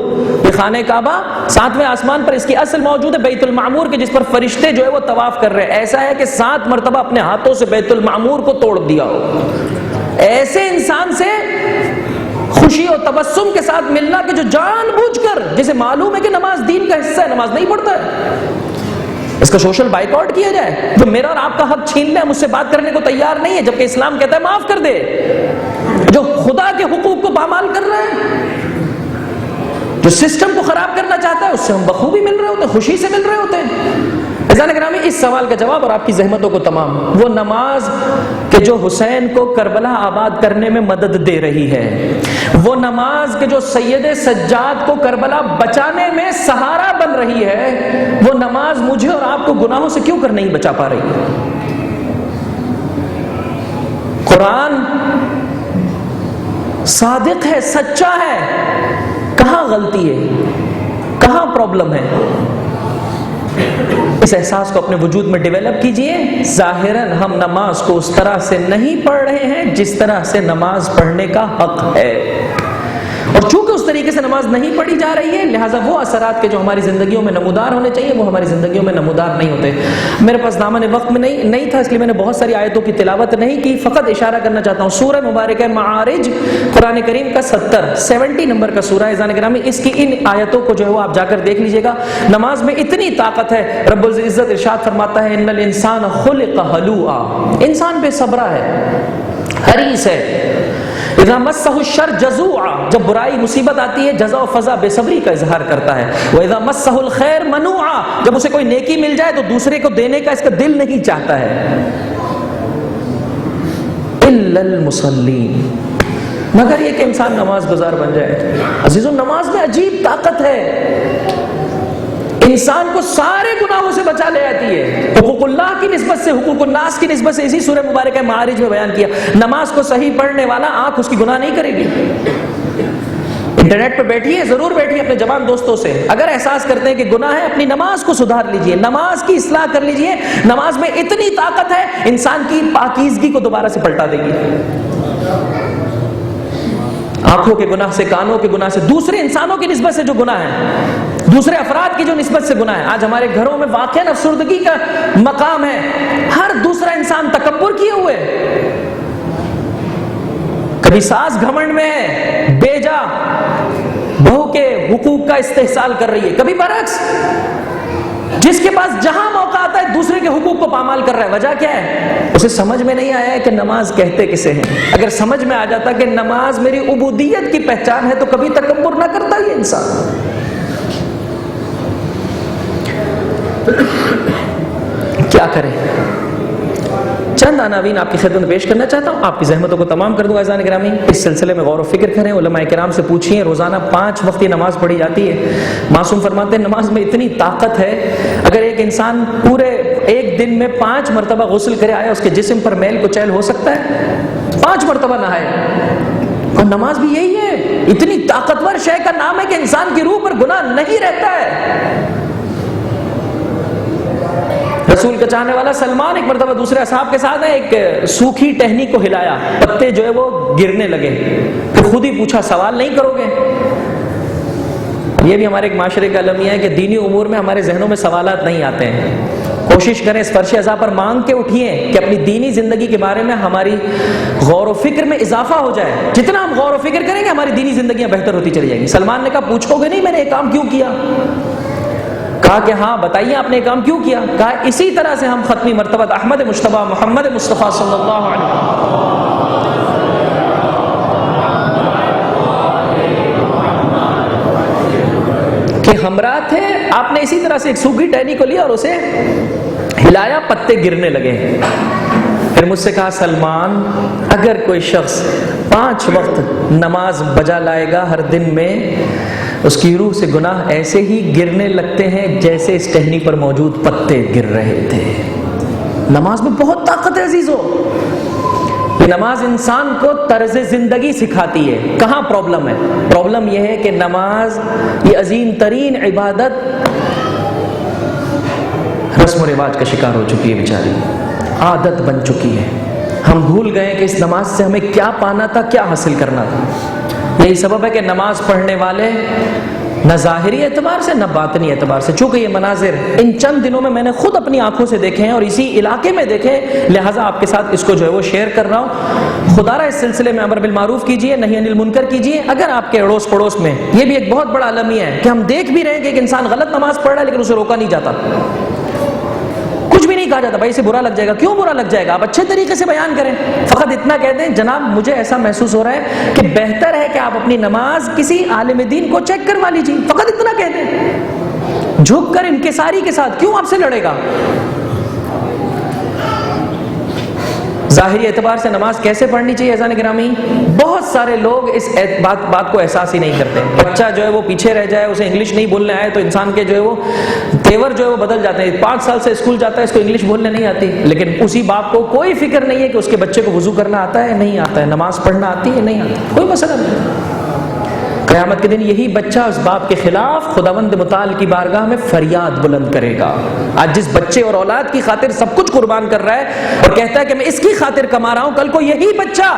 یہ خانہ کعبہ 7ویں آسمان پر اس کی اصل موجود ہے، بیت المعمور کے جس پر فرشتے جو ہے وہ طواف کر رہے ہیں، ایسا ہے کہ 7 مرتبہ اپنے ہاتھوں سے بیت المعمور کو توڑ دیا ہو۔ ایسے انسان سے خوشی اور تبسم کے ساتھ ملنا کہ جو جان بوجھ کر، جسے معلوم ہے کہ نماز دین کا حصہ ہے، نماز نہیں پڑھتا ہے، اس کا سوشل بائیکاٹ کیا جائے۔ جو میرا اور آپ کا حق چھین لے، مجھ سے بات کرنے کو تیار نہیں ہے، جبکہ اسلام کہتا ہے معاف کر دے۔ جو خدا کے حقوق کو پامال کر رہا ہے، جو سسٹم کو خراب کرنا چاہتا ہے، اس سے ہم بخوبی مل رہے ہوتے ہیں، خوشی سے مل رہے ہوتے ہیں۔ عزیزان گرامی، اس سوال کا جواب اور آپ کی زحمتوں کو تمام، وہ نماز کہ جو حسین کو کربلا آباد کرنے میں مدد دے رہی ہے، وہ نماز کہ جو سید سجاد کو کربلا بچانے میں سہارا بن رہی ہے، وہ نماز مجھے اور آپ کو گناہوں سے کیوں کر نہیں بچا پا رہی ہے؟ قرآن صادق ہے، سچا ہے، کہاں غلطی ہے، کہاں پرابلم ہے؟ اس احساس کو اپنے وجود میں ڈیولپ کیجئے۔ ظاہراً ہم نماز کو اس طرح سے نہیں پڑھ رہے ہیں جس طرح سے نماز پڑھنے کا حق ہے، اور چونکہ اس طریقے سے نماز نہیں پڑھی جا رہی ہے، لہٰذا وہ اثرات کے جو ہماری زندگیوں میں نمودار ہونے چاہیے وہ ہماری زندگیوں میں نمودار نہیں ہوتے۔ میرے پاس دامن وقت میں نہیں تھا، اس لیے میں نے بہت ساری آیتوں کی تلاوت نہیں کی، فقط اشارہ کرنا چاہتا ہوں۔ سورہ مبارکہ معارج قرآن کریم کا 70 نمبر کا سورہ ہے عزیزان گرامی، اس کی ان آیتوں کو جو ہے وہ آپ جا کر دیکھ لیجئے گا۔ نماز میں اتنی طاقت ہے، رب العزت ارشاد فرماتا ہے ان الانسان خلق ہلوعا، انسان بے صبرا ہے، حریص ہے، اذا مسہ الشر جزوعا، جب برائی مصیبت آتی ہے جزع و فزع بے صبری کا اظہار کرتا ہے، واذا مسہ الخیر منوعا، جب اسے کوئی نیکی مل جائے تو دوسرے کو دینے کا اس کا دل نہیں چاہتا ہے، الا المصلین، مگر یہ کہ انسان نماز گزار بن جائے۔ عزیزو، نماز میں عجیب طاقت ہے، انسان کو سارے گناہوں سے بچا لے آتی ہے، حقوق اللہ کی نسبت سے، حقوق الناس کی نسبت سے، اسی سورہ مبارکہ معارج میں بیان کیا۔ نماز کو صحیح پڑھنے والا آنکھ اس کی گناہ نہیں کرے گی۔ انٹرنیٹ پہ بیٹھیے، ضرور بیٹھیے اپنے جوان دوستوں سے، اگر احساس کرتے ہیں کہ گناہ ہے اپنی نماز کو سدھار لیجئے، نماز کی اصلاح کر لیجئے۔ نماز میں اتنی طاقت ہے، انسان کی پاکیزگی کو دوبارہ سے پلٹا دے گی۔ آنکھوں کے گناہ سے، کانوں کے گناہ سے، دوسرے انسانوں کی نسبت سے جو گناہ ہے، دوسرے افراد کی جو نسبت سے گناہ ہے، آج ہمارے گھروں میں واقعاً افسردگی کا مقام ہے، ہر دوسرا انسان تکبر کیے ہوئے، کبھی ساس گھمنڈ میں ہے، بیجا بہو کے حقوق کا استحصال کر رہی ہے، کبھی برعکس، جس کے پاس جہاں موقع آتا ہے دوسرے کے حقوق کو پامال کر رہا ہے۔ وجہ کیا ہے؟ اسے سمجھ میں نہیں آیا ہے کہ نماز کہتے کسے ہیں۔ اگر سمجھ میں آ جاتا کہ نماز میری عبودیت کی پہچان ہے تو کبھی تکبر نہ کرتا یہ انسان۔ کیا کریں؟ چند عناوین آپ کی خدمت میں پیش کرنا چاہتا ہوں، آپ کی زحمتوں کو تمام کر دوں عزیزان گرامی۔ اس سلسلے میں غور و فکر کریں، علماء کرام سے پوچھیں، روزانہ 5 وقت نماز پڑھی جاتی ہے۔ معصوم فرماتے ہیں نماز میں اتنی طاقت ہے، اگر ایک انسان پورے ایک دن میں 5 مرتبہ غسل کرے، آیا اس کے جسم پر میل کچیل ہو سکتا ہے؟ 5 مرتبہ نہائے، اور نماز بھی یہی ہے، اتنی طاقتور شے کا نام ہے کہ انسان کی روح پر گناہ نہیں رہتا ہے۔ رسول کا چاہنے والا سلمان ایک مرتبہ دوسرے اصحاب کے ساتھ ایک سوکھی ٹہنی کو ہلایا، پتے جو ہے وہ گرنے لگے، پھر خود ہی پوچھا سوال نہیں کرو گے؟ یہ بھی ہمارے ایک معاشرے کا المیہ ہے کہ دینی امور میں ہمارے ذہنوں میں سوالات نہیں آتے ہیں۔ کوشش کریں اس فرش عزا پر مانگ کے اٹھیے کہ اپنی دینی زندگی کے بارے میں ہماری غور و فکر میں اضافہ ہو جائے۔ جتنا ہم غور و فکر کریں گے ہماری دینی زندگیاں بہتر ہوتی چلی جائیں گی۔ سلمان نے کہا پوچھو گے نہیں میں نے یہ کام کیوں کیا؟ کہا کہ ہاں بتائیے آپ نے یہ کام کیوں کیا؟ کہا اسی طرح سے ہم ختمی مرتبہ احمد مجتبیٰ محمد مصطفیٰ صلی اللہ علیہ وسلم کے ہمراہ تھے، آپ نے اسی طرح سے ایک سوکھی ٹہنی کو لیا اور اسے ہلایا، پتے گرنے لگے۔ پھر مجھ سے کہا سلمان اگر کوئی شخص 5 وقت نماز بجا لائے گا ہر دن میں، اس کی روح سے گناہ ایسے ہی گرنے لگتے ہیں جیسے اس ٹہنی پر موجود پتے گر رہے تھے۔ نماز میں بہت طاقت ہے عزیزو، یہ نماز انسان کو طرز زندگی سکھاتی ہے۔ کہاں پرابلم ہے؟ پرابلم یہ ہے کہ نماز یہ عظیم ترین عبادت رسم و رواج کا شکار ہو چکی ہے، بیچاری عادت بن چکی ہے۔ ہم بھول گئے کہ اس نماز سے ہمیں کیا پانا تھا، کیا حاصل کرنا تھا۔ یہی سبب ہے کہ نماز پڑھنے والے نہ ظاہری اعتبار سے نہ باطنی اعتبار سے، چونکہ یہ مناظر ان چند دنوں میں نے خود اپنی آنکھوں سے دیکھے ہیں اور اسی علاقے میں دیکھے، لہٰذا آپ کے ساتھ اس کو جو ہے وہ شیئر کر رہا ہوں۔ خدا را اس سلسلے میں امر بالمعروف کیجئے، نہی عن المنکر کیجئے۔ اگر آپ کے اڑوس پڑوس میں، یہ بھی ایک بہت بڑا المیہ ہے کہ ہم دیکھ بھی رہے ہیں کہ ایک انسان غلط نماز پڑھ رہا ہے لیکن اسے روکا نہیں جاتا، کچھ بھی نہیں کہا جاتا، بھائی اسے برا لگ جائے گا۔ کیوں برا لگ جائے گا؟ آپ اچھے طریقے سے بیان کریں، فقط اتنا کہہ دیں جناب مجھے ایسا محسوس ہو رہا ہے کہ بہتر ہے کہ آپ اپنی نماز کسی عالم دین کو چیک کروا لیجیے، فقط اتنا کہہ دیں۔ جھک کر انکساری کے ساتھ کیوں آپ سے لڑے گا؟ ظاہری اعتبار سے نماز کیسے پڑھنی چاہیے اذان گرامی؟ بہت سارے لوگ اس بات کو احساس ہی نہیں کرتے. بچہ جو ہے وہ پیچھے رہ جائے, اسے انگلش نہیں بولنے آئے تو انسان کے جو ہے وہ تیور جو ہے وہ بدل جاتے ہیں. 5 سال سے اسکول جاتا ہے, اس کو انگلش بولنے نہیں آتی, لیکن اسی باپ کو کوئی فکر نہیں ہے کہ اس کے بچے کو وضو کرنا آتا ہے نہیں آتا ہے, نماز پڑھنا آتی ہے نہیں آتی, کوئی مسئلہ نہیں. قیامت کے دن یہی بچہ اس باپ کے خلاف خداوند متعال کی بارگاہ میں فریاد بلند کرے گا. آج جس بچے اور اولاد کی خاطر سب کچھ قربان کر رہا ہے اور کہتا ہے کہ میں اس کی خاطر کما رہا ہوں, کل کو یہی بچہ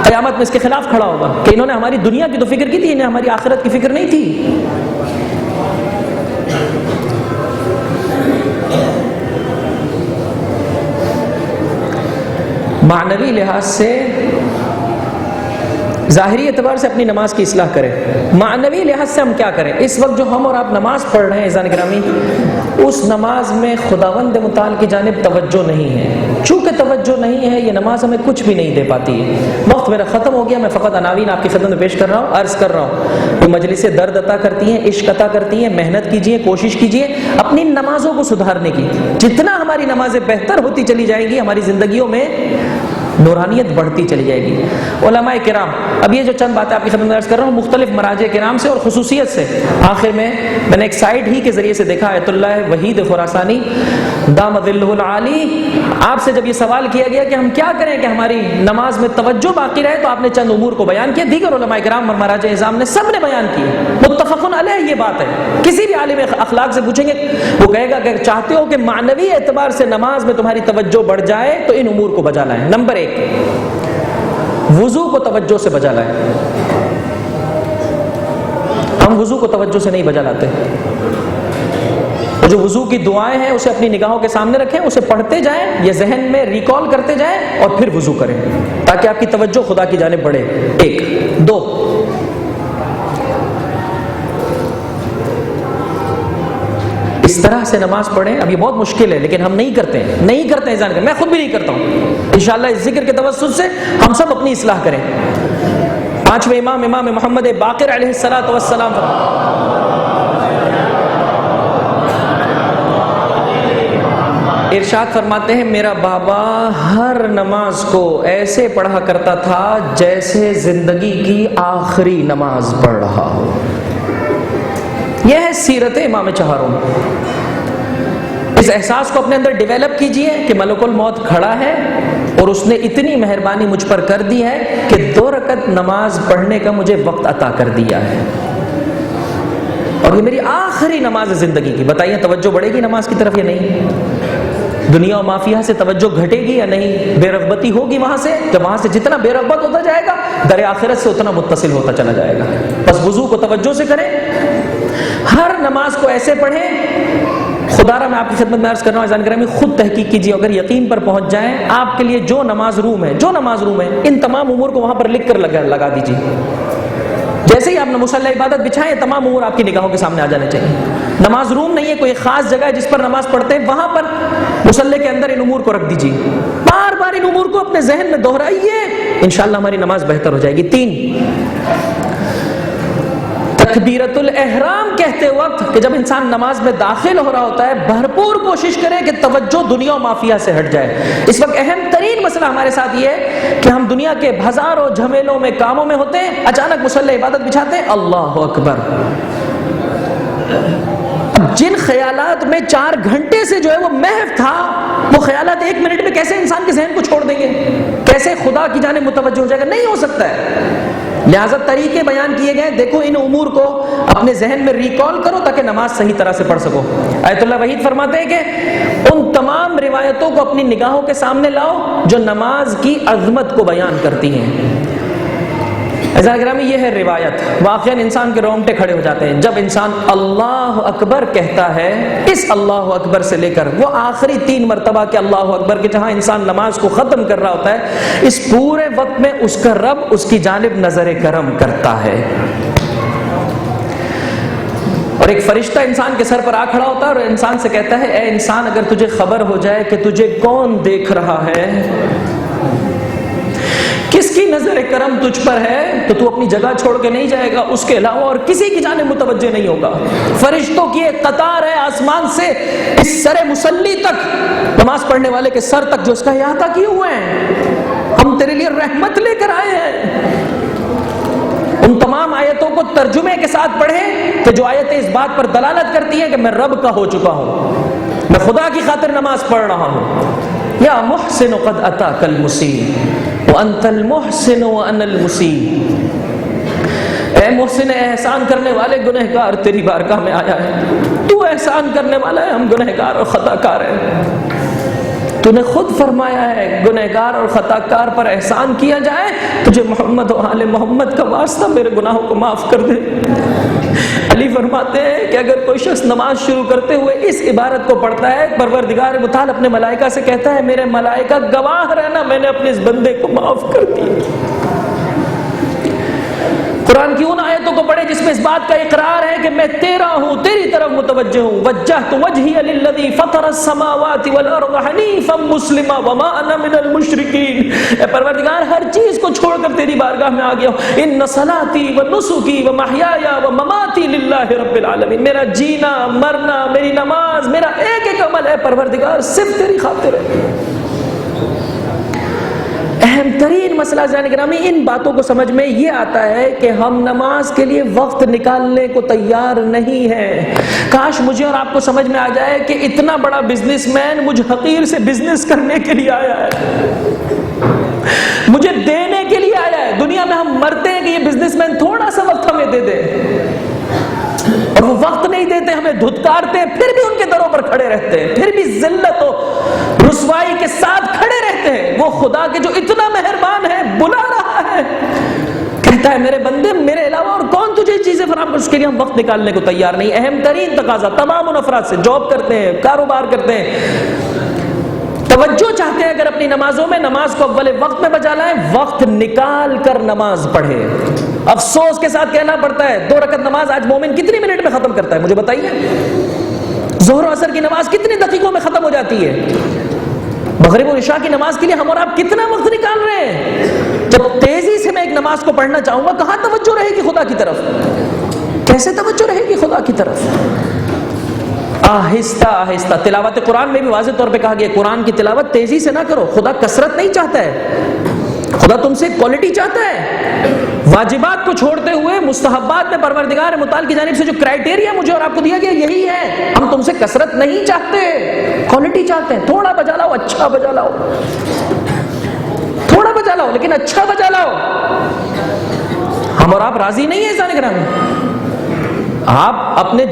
قیامت میں اس کے خلاف کھڑا ہوگا کہ انہوں نے ہماری دنیا کی تو فکر کی تھی, انہیں ہماری آخرت کی فکر نہیں تھی. معنوی لحاظ سے ظاہری اعتبار سے اپنی نماز کی اصلاح کریں. معنوی لحاظ سے ہم کیا کریں؟ اس وقت جو ہم اور آپ نماز پڑھ رہے ہیں اذان گرامی, اس نماز میں خداوند متعال کی جانب توجہ نہیں ہے. چونکہ توجہ نہیں ہے, یہ نماز ہمیں کچھ بھی نہیں دے پاتی ہے. وقت میرا ختم ہو گیا, میں فقط عناوین آپ کی خدمت میں پیش کر رہا ہوں, عرض کر رہا ہوں. تو مجلس درد عطا کرتی ہیں, عشق عطا کرتی ہیں, محنت کیجیے, کوشش کیجیے اپنی نمازوں کو سدھارنے کی. جتنا ہماری نمازیں بہتر ہوتی چلی جائیں گی, ہماری زندگیوں میں نورانیت بڑھتی چلی جائے گی. علماء کرام, اب یہ جو چند باتیں آپ کی خدمت میں عرض کر رہا ہوں مختلف مراجع کرام سے اور خصوصیت سے, آخر میں نے ایک سائٹ ہی کے ذریعے سے دیکھا, آیت اللہ وحید خراسانی دام ظلہ العالی, آپ سے جب یہ سوال کیا گیا کہ ہم کیا کریں کہ ہماری نماز میں توجہ باقی رہے, تو آپ نے چند امور کو بیان کیا. دیگر علماء کرام اور مراجع اعظام نے سب نے بیان کیے, متفقن علیہ یہ بات ہے. کسی بھی عالم اخلاق سے پوچھیں گے, وہ کہے گا کہ چاہتے ہو کہ معنوی اعتبار سے نماز میں تمہاری توجہ بڑھ جائے تو ان امور کو بجا لائیں. نمبر 1, وضو کو توجہ سے بجا لائیں. ہم وضو کو توجہ سے نہیں بجا لاتے. جو وضو کی دعائیں ہیں اسے اپنی نگاہوں کے سامنے رکھیں, اسے پڑھتے جائیں یا ذہن میں ریکال کرتے جائیں اور پھر وضو کریں تاکہ آپ کی توجہ خدا کی جانب بڑھے. 1. 2, اس طرح سے نماز پڑھیں. اب یہ بہت مشکل ہے لیکن ہم نہیں کرتے ہیں, میں خود بھی نہیں کرتا ہوں. انشاءاللہ اس ذکر کے توسط سے ہم سب اپنی اصلاح کریں. 5ویں امام محمد باقر علیہ الصلوۃ والسلام ارشاد فرماتے ہیں, میرا بابا ہر نماز کو ایسے پڑھا کرتا تھا جیسے زندگی کی آخری نماز پڑھ رہا ہو. یہ ہے سیرت امام چہاروں. اس احساس کو اپنے اندر ڈیولپ کیجئے کہ ملک الموت کھڑا ہے اور اس نے اتنی مہربانی مجھ پر کر دی ہے کہ 2 رکعت نماز پڑھنے کا مجھے وقت عطا کر دیا ہے, اور یہ میری آخری نماز ہے زندگی کی. بتائیے توجہ بڑھے گی نماز کی طرف یا نہیں؟ دنیا و مافیہ سے توجہ گھٹے گی یا نہیں؟ بے رغبتی ہوگی وہاں سے, جب وہاں سے جتنا بے رغبت ہوتا جائے گا در آخرت سے اتنا متصل ہوتا چلا جائے گا. بس وضو کو توجہ سے کریں, ہر نماز کو ایسے پڑھیں. خدا را میں آپ کی خدمت میں عرض کر رہا ہوں, اذان گرامی خود تحقیق کیجیے. اگر یقین پر پہنچ جائیں, آپ کے لیے جو نماز روم ہے ان تمام امور کو وہاں پر لکھ کر لگا دیجیے. جیسے ہی آپ نے مصلی عبادت بچھائیں, تمام امور آپ کی نگاہوں کے سامنے آ جانے چاہیے. نماز روم نہیں ہے کوئی خاص جگہ ہے جس پر نماز پڑھتے ہیں, وہاں پر مصلی کے اندر ان امور کو رکھ دیجیے. بار بار ان امور کو اپنے ذہن میں دہرائیے, انشاءاللہ ہماری نماز بہتر ہو جائے گی. 3, تکبیرۃ الاحرام کہتے وقت کہ جب انسان نماز میں داخل ہو رہا ہوتا ہے, بھرپور کوشش کرے کہ توجہ دنیا و مافیہ سے ہٹ جائے. اس وقت اہم ترین مسئلہ ہمارے ساتھ یہ ہے کہ ہم دنیا کے ہزاروں جھمیلوں میں کاموں میں ہوتے ہیں, اچانک مصلی عبادت بچھاتے ہیں, اللہ اکبر. جن خیالات میں 4 گھنٹے سے جو ہے وہ محو تھا, وہ خیالات 1 منٹ میں کیسے انسان کے ذہن کو چھوڑ دیں گے؟ کیسے خدا کی جانب متوجہ ہو جائے گا؟ نہیں ہو سکتا ہے. لہذا طریقے بیان کیے گئے, دیکھو ان امور کو اپنے ذہن میں ریکال کرو تاکہ نماز صحیح طرح سے پڑھ سکو. آیت اللہ وحید فرماتے ہیں کہ ان تمام روایتوں کو اپنی نگاہوں کے سامنے لاؤ جو نماز کی عظمت کو بیان کرتی ہیں. عزیزان گرامی, یہ ہے روایت. واقعاً انسان کے رونگٹے کھڑے ہو جاتے ہیں جب انسان اللہ اکبر کہتا ہے. اس اللہ اکبر سے لے کر وہ آخری 3 مرتبہ کے اللہ اکبر کے جہاں انسان نماز کو ختم کر رہا ہوتا ہے, اس پورے وقت میں اس کا رب اس کی جانب نظر کرم کرتا ہے. اور ایک فرشتہ انسان کے سر پر آ کھڑا ہوتا ہے اور انسان سے کہتا ہے, اے انسان, اگر تجھے خبر ہو جائے کہ تجھے کون دیکھ رہا ہے, کس جس کی نظر کرم تجھ پر ہے تو تو اپنی جگہ چھوڑ کے نہیں جائے گا، اس کے علاوہ اور کسی کی جانب متوجہ نہیں ہوگا۔ فرشتوں کی ایک قطار ہے آسمان سے اس سر مصلی تک، نماز پڑھنے والے کے سر تک، جو اس کا احاطہ کیے ہوئے ہیں۔ ہم تیرے لیے رحمت لے کر آئے ہیں۔ ان تمام آیتوں کو ترجمے کے ساتھ پڑھیں کہ جو آیتیں اس بات پر دلالت کرتی ہیں کہ میں رب کا ہو چکا ہوں، میں خدا کی خاطر نماز پڑھ رہا ہوں۔ یا محسن قد اتاک المسیء وانت المحسن وانا المسیء، اے محسن، احسان کرنے والے گنہگار تیری بارگاہ میں آیا ہے، تو احسان کرنے والا ہے، ہم گنہگار اور خطا کار ہیں۔ تو نے خود فرمایا ہے گنہگار اور خطا کار پر احسان کیا جائے، تجھے محمد و آل محمد کا واسطہ میرے گناہوں کو معاف کر دے۔ علی فرماتے ہیں کہ اگر کوئی شخص نماز شروع کرتے ہوئے اس عبارت کو پڑھتا ہے، پروردگار متعال اپنے ملائکہ سے کہتا ہے میرے ملائکہ گواہ رہنا میں نے اپنے اس بندے کو معاف کر دیا۔ قرآن کی ان آیتوں کو پڑھے جس میں اس بات کا اقرار ہے کہ میں تیرا ہوں، تیری طرف متوجہ ہوں۔ وجہت وجہی للذی فطر السماوات والارض حنیفا مسلما وما انا من المشرکین، اے پروردگار ہر چیز کو چھوڑ کر تیری بارگاہ میں آ گیا ہوں۔ ان صلاتی ونسکی ومحیایا ومماتی للہ رب العالمین، میرا جینا مرنا، میری نماز، میرا ایک ایک عمل ہے پروردگار صرف تیری خاطر ہے۔ اہم ترین مسئلہ ذہن گرامی ان باتوں کو سمجھ میں یہ آتا ہے کہ ہم نماز کے لیے وقت نکالنے کو تیار نہیں ہیں۔ کاش مجھے اور آپ کو سمجھ میں آ جائے کہ اتنا بڑا بزنس مین مجھ حقیر سے بزنس کرنے کے لیے آیا ہے، مجھے دینے کے لیے آیا ہے۔ دنیا میں ہم مرتے ہیں کہ یہ بزنس مین تھوڑا سا وقت ہمیں دے دے، اور وہ وقت نہیں دیتے، ہمیں دھتکارتے ہیں، پھر بھی ان کے دروں پر کھڑے رہتے ہیں، پھر بھی ذلت و رسوائی کے ساتھ کھڑے رہتے ہیں۔ وہ خدا کے جو اتنا مہربان ہے بلا رہا ہے، کہتا ہے میرے بندے میرے علاوہ اور کون تجھے چیزیں فراہم کر، اس کے لیے ہم وقت نکالنے کو تیار نہیں۔ اہم ترین تقاضا تمام ان افراد سے جاب کرتے ہیں، کاروبار کرتے ہیں، توجہ چاہتے ہیں اگر اپنی نمازوں میں، نماز کو اول وقت میں بجا لائیں، وقت نکال کر نماز پڑھے۔ افسوس کے ساتھ کہنا پڑتا ہے 2 رکعت نماز آج مومن کتنی منٹ میں ختم کرتا ہے؟ مجھے بتائیے۔ ظہر و عصر کی نماز کتنی دقیقوں میں ختم ہو جاتی ہے؟ مغرب اور عشاء کی نماز کے لیے ہم اور آپ کتنا وقت نکال رہے ہیں؟ جب تیزی سے میں ایک نماز کو پڑھنا چاہوں گا، کہاں توجہ رہے گی خدا کی طرف؟ کیسے توجہ رہے گی خدا کی طرف؟ آہستہ آہستہ۔ تلاوت قرآن میں بھی واضح طور پہ کہا گیا قرآن کی تلاوت تیزی سے نہ کرو، خدا کثرت نہیں چاہتا ہے، خدا تم سے کوالٹی چاہتا ہے۔ واجبات کو چھوڑتے ہوئے مستحبات میں پروردگار متعال کی جانب سے جو کرائٹیریا مجھے اور آپ کو دیا گیا یہی ہے، ہم تم سے کثرت نہیں چاہتے، کوالٹی چاہتے ہیں۔ تھوڑا بجا لاؤ، اچھا بجا لاؤ، تھوڑا بجا لاؤ لیکن اچھا بجا لاؤ۔ ہم اور آپ راضی نہیں ہیں انسان گرامی، آپ اپنے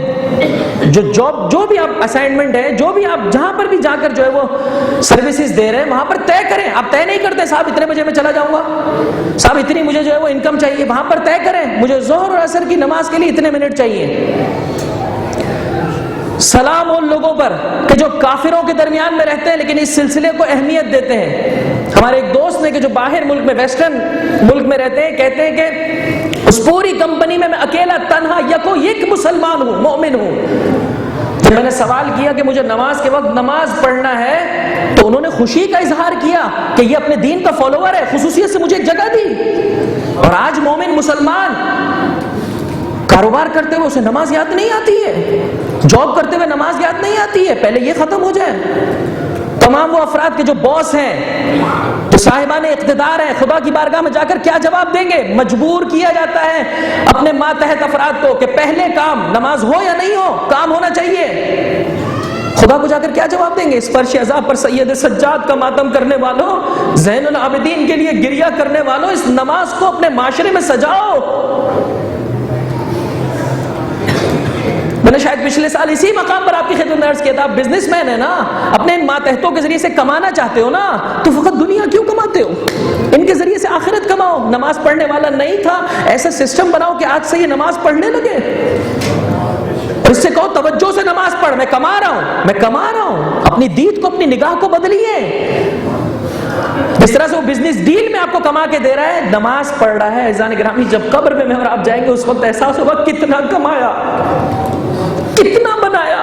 جو جاب، جو بھی آپ اسائنمنٹ ہے، جو بھی آپ جہاں پر بھی جا کر جو ہے وہ سروسز دے رہے ہیں، وہاں پر طے کریں۔ آپ طے نہیں کرتے صاحب اتنے بجے میں چلا جاؤں گا، صاحب اتنی مجھے جو ہے وہ انکم چاہیے، وہاں پر طے کریں مجھے ظہر اور عصر کی نماز کے لیے اتنے منٹ چاہیے۔ سلام ان لوگوں پر کہ جو کافروں کے درمیان میں رہتے ہیں لیکن اس سلسلے کو اہمیت دیتے ہیں۔ ہمارے ایک دوست نے کہ جو باہر ملک میں، ویسٹرن ملک میں رہتے ہیں، کہتے ہیں کہ اس پوری کمپنی میں اکیلا تنہا یکو یک مسلمان ہوں، مومن ہوں۔ جب میں نے سوال کیا کہ مجھے نماز کے وقت نماز پڑھنا ہے تو انہوں نے خوشی کا اظہار کیا کہ یہ اپنے دین کا فالوور ہے، خصوصیت سے مجھے ایک جگہ دی۔ اور آج مومن مسلمان کاروبار کرتے ہوئے اسے نماز یاد نہیں آتی ہے، جاب کرتے ہوئے نماز یاد نہیں آتی ہے، پہلے یہ ختم ہو جائے۔ تمام وہ افراد کے جو باس ہیں، جو صاحبان اقتدار ہیں، خدا کی بارگاہ میں جا کر کیا جواب دیں گے؟ مجبور کیا جاتا ہے اپنے ماتحت افراد کو کہ پہلے کام نماز ہو یا نہیں ہو، کام ہونا چاہیے۔ خدا کو جا کر کیا جواب دیں گے؟ اس فرش عذاب پر سید سجاد کا ماتم کرنے والوں، زین العابدین کے لیے گریہ کرنے والوں، اس نماز کو اپنے معاشرے میں سجاؤ۔ میں نے شاید پچھلے سال اسی مقام پر آپ کی خدمت میں عرض کیا تھا، آپ بزنس مین ہیں نا، اپنے ان ماتحتوں کے ذریعے سے کمانا چاہتے ہو نا، تو فقط دنیا کیوں کماتے ہو؟ ان کے ذریعے سے آخرت کماؤ۔ نماز پڑھنے والا نہیں تھا، ایسا سسٹم بناؤ کہ آج سے یہ نماز پڑھنے لگے، اور اس سے کہو توجہ سے نماز پڑھ، میں کما رہا ہوں، میں کما رہا ہوں۔ اپنی دید کو، اپنی نگاہ کو بدلیے۔ جس طرح سے وہ بزنس ڈیل میں آپ کو کما کے دے رہا ہے، نماز پڑھ رہا ہے۔ عزیزان گرامی، جب قبر میں اور آپ جائیں گے اس وقت احساس ہوگا کتنا کمایا، کتنا بنایا۔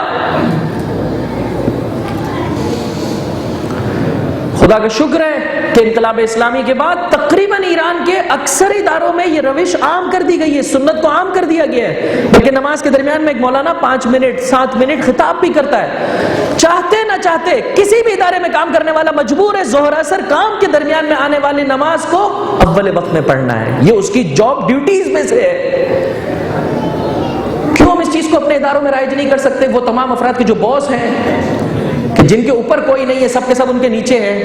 خدا کا شکر ہے کہ انقلاب اسلامی کے بعد تقریباً ایران کے اکثر اداروں میں یہ روش عام کر دی گئی ہے، سنت کو عام کر دیا گیا ہے، بلکہ نماز کے درمیان میں ایک مولانا 5 منٹ 7 منٹ خطاب بھی کرتا ہے۔ چاہتے نہ چاہتے کسی بھی ادارے میں کام کرنے والا مجبور ہے ظہر اثر کام کے درمیان میں آنے والی نماز کو اول وقت میں پڑھنا ہے، یہ اس کی جاب ڈیوٹیز میں سے ہے۔ کیوں ہم اس چیز کو اپنے اداروں میں رائج نہیں کر سکتے؟ وہ تمام افراد کے جو باس ہیں کہ جن کے اوپر کوئی نہیں ہے، سب کے سب ان کے نیچے ہیں،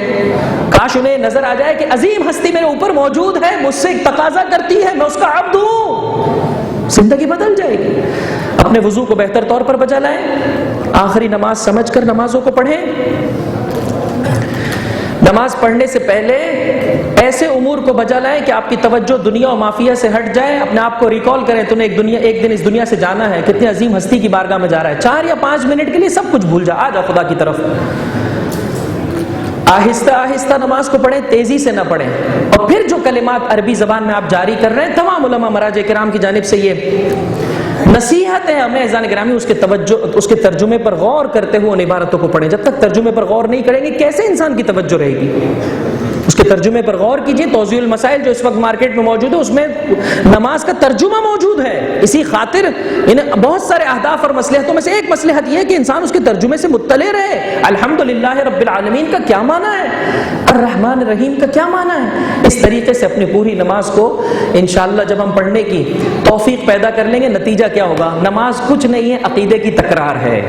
کاش انہیں نظر آ جائے کہ عظیم ہستی میرے اوپر موجود ہے، مجھ سے ایک تقاضا کرتی ہے، میں اس کا عبد ہوں، زندگی بدل جائے گی۔ اپنے وضو کو بہتر طور پر بجا لائیں، آخری نماز سمجھ کر نمازوں کو پڑھیں۔ نماز پڑھنے سے پہلے ایسے امور کو بجا لائیں کہ آپ کی توجہ دنیا و مافیہ سے ہٹ جائے، اپنے آپ کو ریکال کریں تو ایک دن اس دنیا سے جانا ہے، کتنی عظیم ہستی کی بارگاہ میں جا رہا ہے، 4 یا 5 منٹ کے لیے سب کچھ بھول جا، آ جا خدا کی طرف۔ آہستہ آہستہ نماز کو پڑھیں، تیزی سے نہ پڑھیں، اور پھر جو کلمات عربی زبان میں آپ جاری کر رہے ہیں، تمام علماء مراجع کرام کی جانب سے یہ نصیحت ہے ہمیں اذان گرامی اس کے ترجمے پر غور کرتے ہوئے ان عبارتوں کو پڑھیں۔ جب تک ترجمے پر غور نہیں کریں گے کیسے انسان کی توجہ رہے گی؟ اس کے ترجمے پر غور کیجئے۔ توضیح المسائل جو اس وقت مارکیٹ میں موجود ہے، اس میں نماز کا ترجمہ موجود ہے، اسی خاطر انہیں بہت سارے اہداف اور مصلحتوں میں سے ایک مصلحت یہ ہے کہ انسان اس کے ترجمے سے مطلع رہے۔ الحمدللہ رب العالمین کا کیا معنی ہے، الرحمن الرحیم کا کیا معنی ہے؟ اس طریقے سے اپنی پوری نماز کو انشاءاللہ جب ہم پڑھنے کی توفیق پیدا کر لیں گے، نتیجہ کیا ہوگا؟ نماز کچھ نہیں ہے، عقیدے کی تکرار ہے،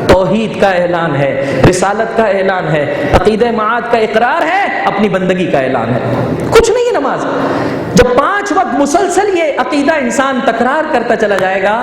توحید کا اعلان ہے، رسالت کا اعلان ہے، عقیدہ معاد کا اقرار ہے، اپنی بندگی کا اعلان ہے، کچھ نہیں ہے نماز۔ جب 5 وقت مسلسل یہ عقیدہ انسان تکرار کرتا چلا جائے گا،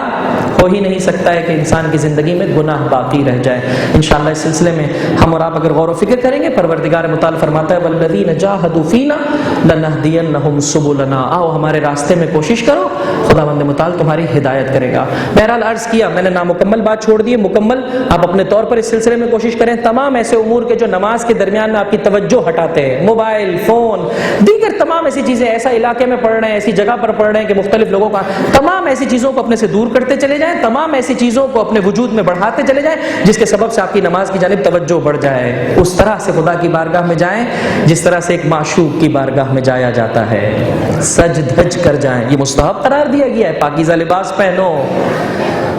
ہو ہی نہیں سکتا ہے کہ انسان کی زندگی میں گناہ باقی رہ جائے۔ انشاءاللہ اس سلسلے میں ہم اور آپ اگر غور و فکر کریں گے، پروردگار متعال فرماتا ہے والذین جاہدوا فینا لنہدینہم سبلنا، آؤ ہمارے راستے میں کوشش کرو، خداوند متعال تمہاری ہدایت کرے گا۔ بہرحال عرض کیا، میں نے نامکمل بات چھوڑ دی ہے، مکمل آپ اپنے طور پر اس سلسلے میں کوشش کریں، تمام ایسے امور کے جو نماز کے درمیان میں آپ کی توجہ ہٹاتے ہیں، موبائل فون دیگر تمام ایسی چیزیں، ایسا علاقے میں پڑھ رہے ہیں، ایسی جگہ پر پڑھ رہے ہیں کہ مختلف لوگوں کا، تمام ایسی چیزوں کو اپنے سے دور کرتے چلے جائیں، تمام ایسی چیزوں کو اپنے وجود میں بڑھاتے چلے جائیں جس کے سبب سے آپ کی نماز کی جانب توجہ بڑھ جائے۔ اس طرح سے خدا کی بارگاہ میں جائیں جس طرح سے ایک معشوق کی بارگاہ میں جایا جاتا ہے، سج دھج کر جائیں، یہ مستحب قرار دیا گیا ہے۔ پاکیزہ لباس پہنو،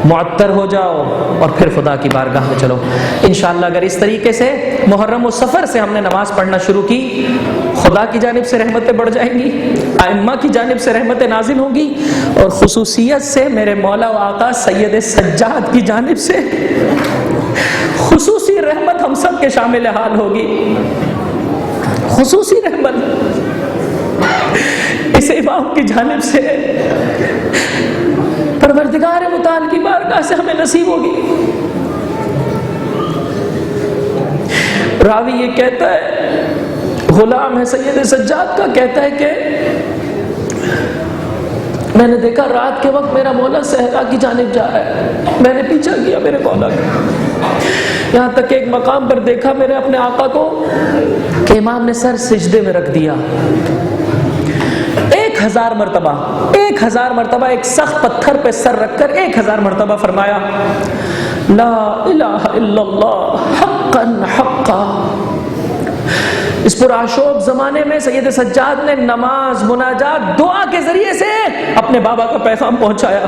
معطر ہو جاؤ، اور پھر خدا کی بارگاہ میں چلو۔ انشاءاللہ اگر اس طریقے سے محرم و سفر سے ہم نے نماز پڑھنا شروع کی، خدا کی جانب سے رحمتیں بڑھ جائیں گی، ائمہ کی جانب سے رحمتیں نازل ہوں گی، اور خصوصیت سے میرے مولا و آقا سید سجاد کی جانب سے خصوصی رحمت ہم سب کے شامل حال ہوگی، خصوصی رحمت اس امام کی جانب سے پروردگار متعال کی بارگاہ سے ہمیں نصیب ہوگی۔ راوی یہ کہتا ہے، غلام ہے سید سجاد کا، کہتا ہے کہ میں نے دیکھا رات کے وقت میرا مولا صحرا کی جانب جا رہا ہے، میں نے پیچھا کیا میرے مولا کا، یہاں تک کہ ایک مقام پر دیکھا میرے اپنے آقا کو کہ امام نے سر سجدے میں رکھ دیا 1000 مرتبہ ایک سخت پتھر پہ سر رکھ کر 1000 مرتبہ فرمایا لا الہ الا اللہ حقا حقا۔ اس پرآشوب زمانے میں سید سجاد نے نماز، مناجات، دعا کے ذریعے سے اپنے بابا کا پیغام پہنچایا،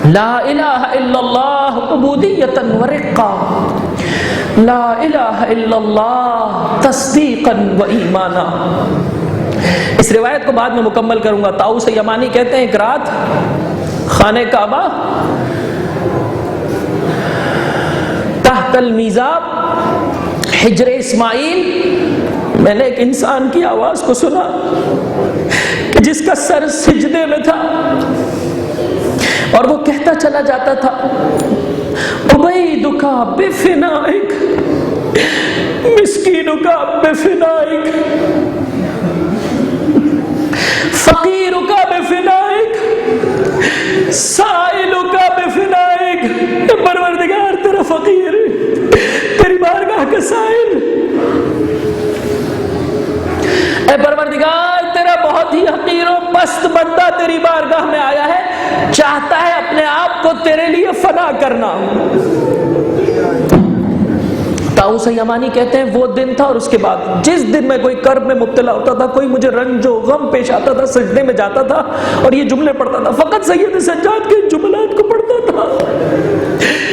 لا الہ الا اللہ عبودیتا ورقا، لا الہ الا اللہ تصدیقا و ایمانا۔ اس روایت کو بعد میں مکمل کروں گا۔ طاؤس یمانی کہتے ہیں ایک رات خانہ کعبہ تحت المیزاب حجر اسماعیل میں نے ایک انسان کی آواز کو سنا کہ جس کا سر سجدے میں تھا اور وہ کہتا چلا جاتا تھا عبیدک بفنائک مسکینک بفنائک فقیرک بفنائک سائلک بفنائک۔ پروردگار تیرا فقیر تیری بارگاہ کا سائل، اے پروردگار تیرا بہت ہی حقیر و پست بندہ تیری بارگاہ میں آیا ہے، چاہتا ہے اپنے آپ کو تیرے لیے فنا کرنا۔ طاؤس یمانی کہتے ہیں وہ دن تھا اور اس کے بعد جس دن میں کوئی کرب میں مبتلا ہوتا تھا، کوئی مجھے رنج و غم پیش آتا تھا، سجدے میں جاتا تھا اور یہ جملے پڑھتا تھا، فقط سید سجاد کے جملات کو پڑھتا تھا،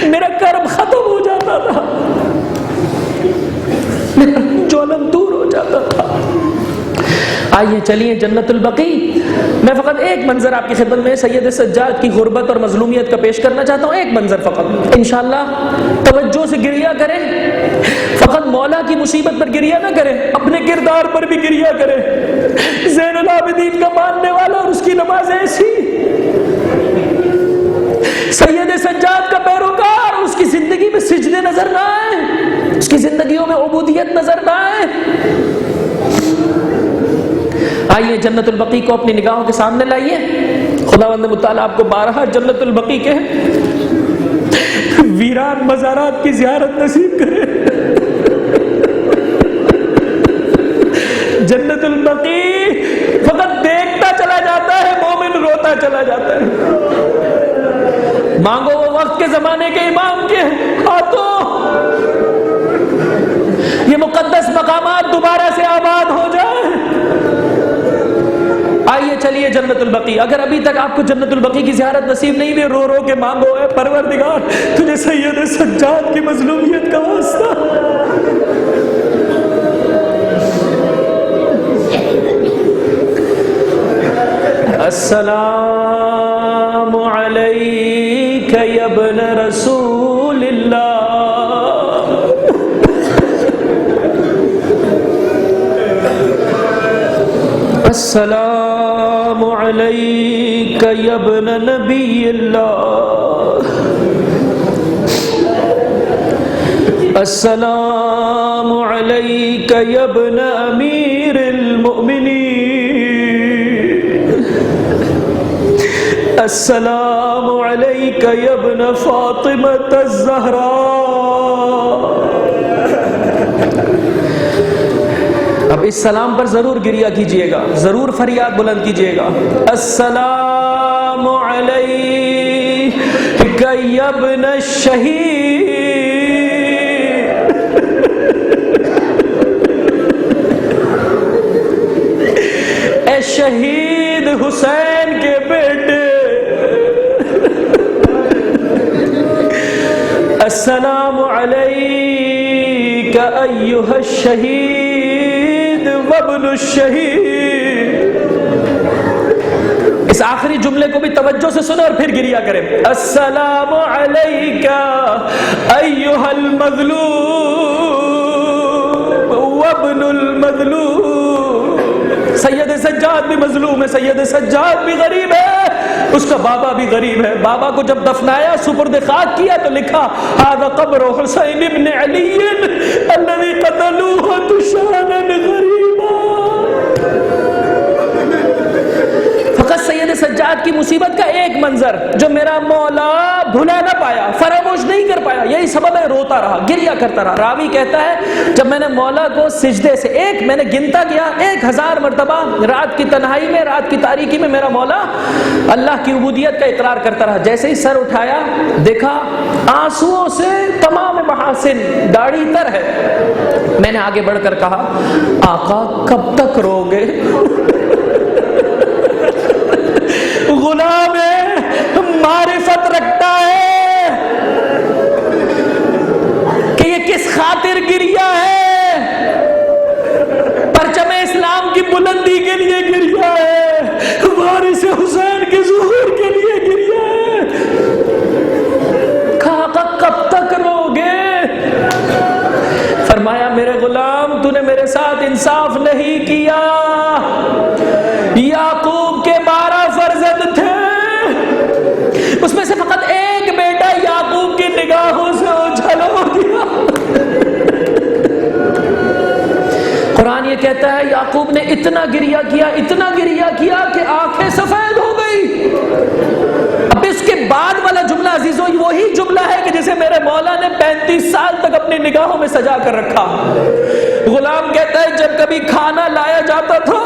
میرا کرب ختم ہو جاتا تھا، میرا رنج و غم دور ہو جاتا تھا۔ آئیے چلیے جنت البقیع، میں فقط ایک منظر آپ کی خدمت میں سید سجاد کی غربت اور مظلومیت کا پیش کرنا چاہتا ہوں، ایک منظر فقط، انشاءاللہ توجہ سے گریہ کریں، فقط مولا کی مصیبت پر گریہ نہ کریں، اپنے کردار پر بھی گریہ کریں۔ زین العابدین کا ماننے والا اور اس کی نماز ایسی، سید سجاد کا پیروکار، اس کی زندگی میں سجدے نظر نہ آئے، اس کی زندگیوں میں عبودیت نظر نہ آئے۔ آئیے جنت البقیع کو اپنی نگاہوں کے سامنے لائیے، خداوند متعال آپ کو بارہا جنت البقیع کے ویران مزارات کی زیارت نصیب کرے۔ جنت البقیع فقط دیکھتا چلا جاتا ہے، مومن روتا چلا جاتا ہے۔ مانگو وہ وقت کے زمانے کے امام کے ہاتھوں یہ مقدس مقامات دوبارہ سے آباد ہو جائے۔ آئیے چلیے جنت البقیع، اگر ابھی تک آپ کو جنت البقیع کی زیارت نصیب نہیں ہوئی، رو رو کے مانگو، اے پروردگار تجھے سید سجاد کی مظلومیت کا واسطہ۔ السلام علیک یا ابن رسول اللہ، السلام علیک یا ابن نبی اللہ، السلام علیک یا ابن امیر المؤمنین، السلام علیک یا ابن فاطمۃ الزہراء۔ اب اس سلام پر ضرور گریہ کیجئے گا، ضرور فریاد بلند کیجئے گا، السلام علیک یا ابن الشہید، اے شہید حسین کے بیٹے، السلام علیک ایھا الشہید وابن الشہید۔ اس آخری جملے کو بھی توجہ سے سنیں اور پھر گریہ کریں، السلام علیک ایھا المظلوم وابن المظلوم۔ سید سجاد بھی مظلوم ہے، سید سجاد بھی غریب ہے، اس کا بابا بھی غریب ہے۔ بابا کو جب دفنایا، سپرد خاک کیا تو لکھا ھذا قبر حسین ابن علی الذی قتلوہ تشانا غریبا۔ فقط سید سجاد کی مصیبت کا ایک منظر جو میرا مولا بھلا نہ پایا، فراموش نہیں کر پایا، یہی سبب ہے روتا رہا، گریہ کرتا رہا۔ راوی کہتا ہے جب میں نے مولا کو سجدے سے میں نے گنتا کیا 1000 مرتبہ، رات کی تنہائی میں، رات کی تاریکی میں میرا مولا اللہ کی عبودیت کا اقرار کرتا رہا۔ جیسے ہی سر اٹھایا دیکھا آنسوؤں سے تمام محاسن داڑھی تر ہے۔ میں نے آگے بڑھ کر کہا آقا کب تک روگے؟ غلام ہے، معرفت رکھتا ہے کہ یہ کس خاطر گریہ ہے، پرچم اسلام کی بلندی کے لیے گریہ ہے، وارث حسین کے ظہور کے لیے گریہ ہے۔ کہا کب تک روگے؟ فرمایا میرے غلام تو نے میرے ساتھ انصاف نہیں کیا، یعقوب کے 12 فرزند تھے، اس میں سے فقط ایک بیٹا یعقوب کی نگاہوں سے اوجھل ہو گیا۔ قرآن یہ کہتا ہے یعقوب نے اتنا گریہ کیا، اتنا گریہ کیا کہ آنکھیں سفید ہو گئی۔ اب اس کے بعد والا جملہ عزیزوں وہی جملہ ہے کہ جسے میرے مولا نے 35 سال تک اپنی نگاہوں میں سجا کر رکھا۔ غلام کہتا ہے جب کبھی کھانا لایا جاتا تھا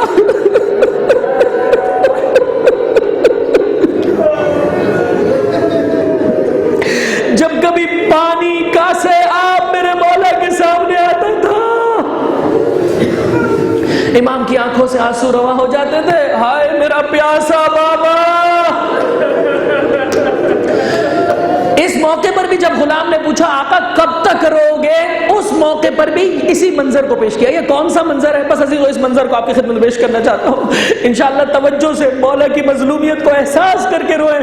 جب کبھی پانی کا سے آپ میرے مولا کے سامنے امام کی آنکھوں سے آنسو رواں ہو جاتے تھے، ہائے میرا پیاسا بابا۔ اس موقع پر بھی جب غلام نے پوچھا آقا کب تک رو گے، اس موقع پر بھی اسی منظر کو پیش کیا۔ یہ کون سا منظر ہے؟ بس عزیزو اس منظر کو آپ کی خدمت میں پیش کرنا چاہتا ہوں، انشاءاللہ توجہ سے مولا کی مظلومیت کو احساس کر کے روئیں،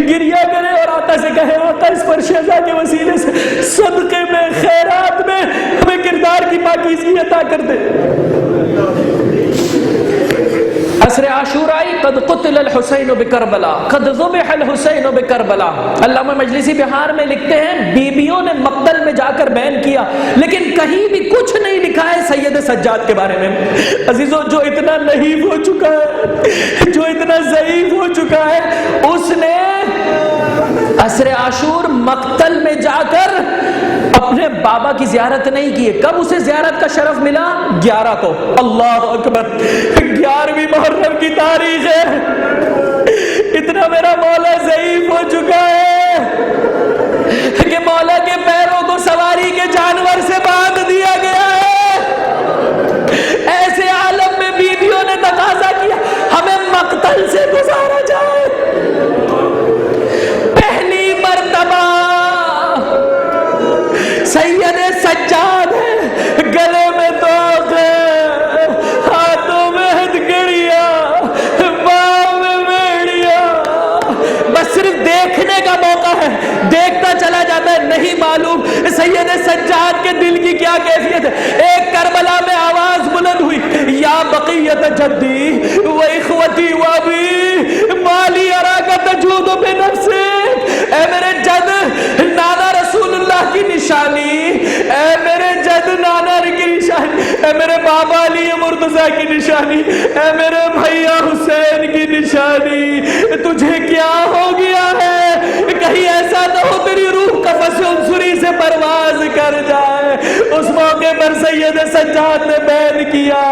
گریہ کریں اور آقا سے کہیں آقا اس پر شہزا کے وسیلے سے صدقے میں، خیرات میں ہمیں کردار کی پاکیزگی عطا کر دے۔ عصر عاشورائی قد قتل الحسین بکربلا قد ذبح الحسین بکربلا۔ علامہ مجلسی بہار میں لکھتے ہیں بیویوں نے مقتل میں جا کر بیان کیا لیکن کہیں بھی کچھ نہیں لکھا ہے سید سجاد کے بارے میں۔ عزیزو جو اتنا نحیف ہو چکا ہے، جو اتنا ضعیف ہو چکا ہے، اس نے عصر عاشور مقتل میں جا کر اپنے بابا کی زیارت نہیں کی ہے۔ کب اسے زیارت کا شرف ملا؟ 11 کو۔ اللہ اکبر، 11ویں محرم کی تاریخ ہے۔ اتنا میرا مولا ضعیف ہو چکا ہے کہ مولا کے پیروں کو سواری کے جانور سے باندھ دیا گیا ہے۔ ایسے عالم میں بیویوں نے تقاضا کیا ہمیں مقتل سے گزارا جائے۔ پہلی مرتبہ سید سجاد ہے، گلے میں توق ہے، ہاتھوں میں ہتھکڑیاں، باہوں میں بیڑیاں، بس صرف دیکھنے کا موقع ہے، دیکھتا چلا جاتا ہے، نہیں معلوم سید سجاد کے دل کی کیا کیفیت ہے۔ ایک کربلا میں آواز بلند ہوئی، یا بقیت جدی و اخوتی و ابی مالی اراک تجود بنفسک۔ اے میرے جد نانا رسول اللہ کی نشانی، اے میرے جد نانا کی نشانی، اے میرے بابا علی مرتضیٰ کی نشانی، اے میرے بھیا حسین کی نشانی، تجھے کیا ہو گیا ہے؟ کہیں ایسا نہ ہو تیری روح قفس عنصری سے پرواز کر جائے۔ اس موقع پر سید سجاد نے بیان کیا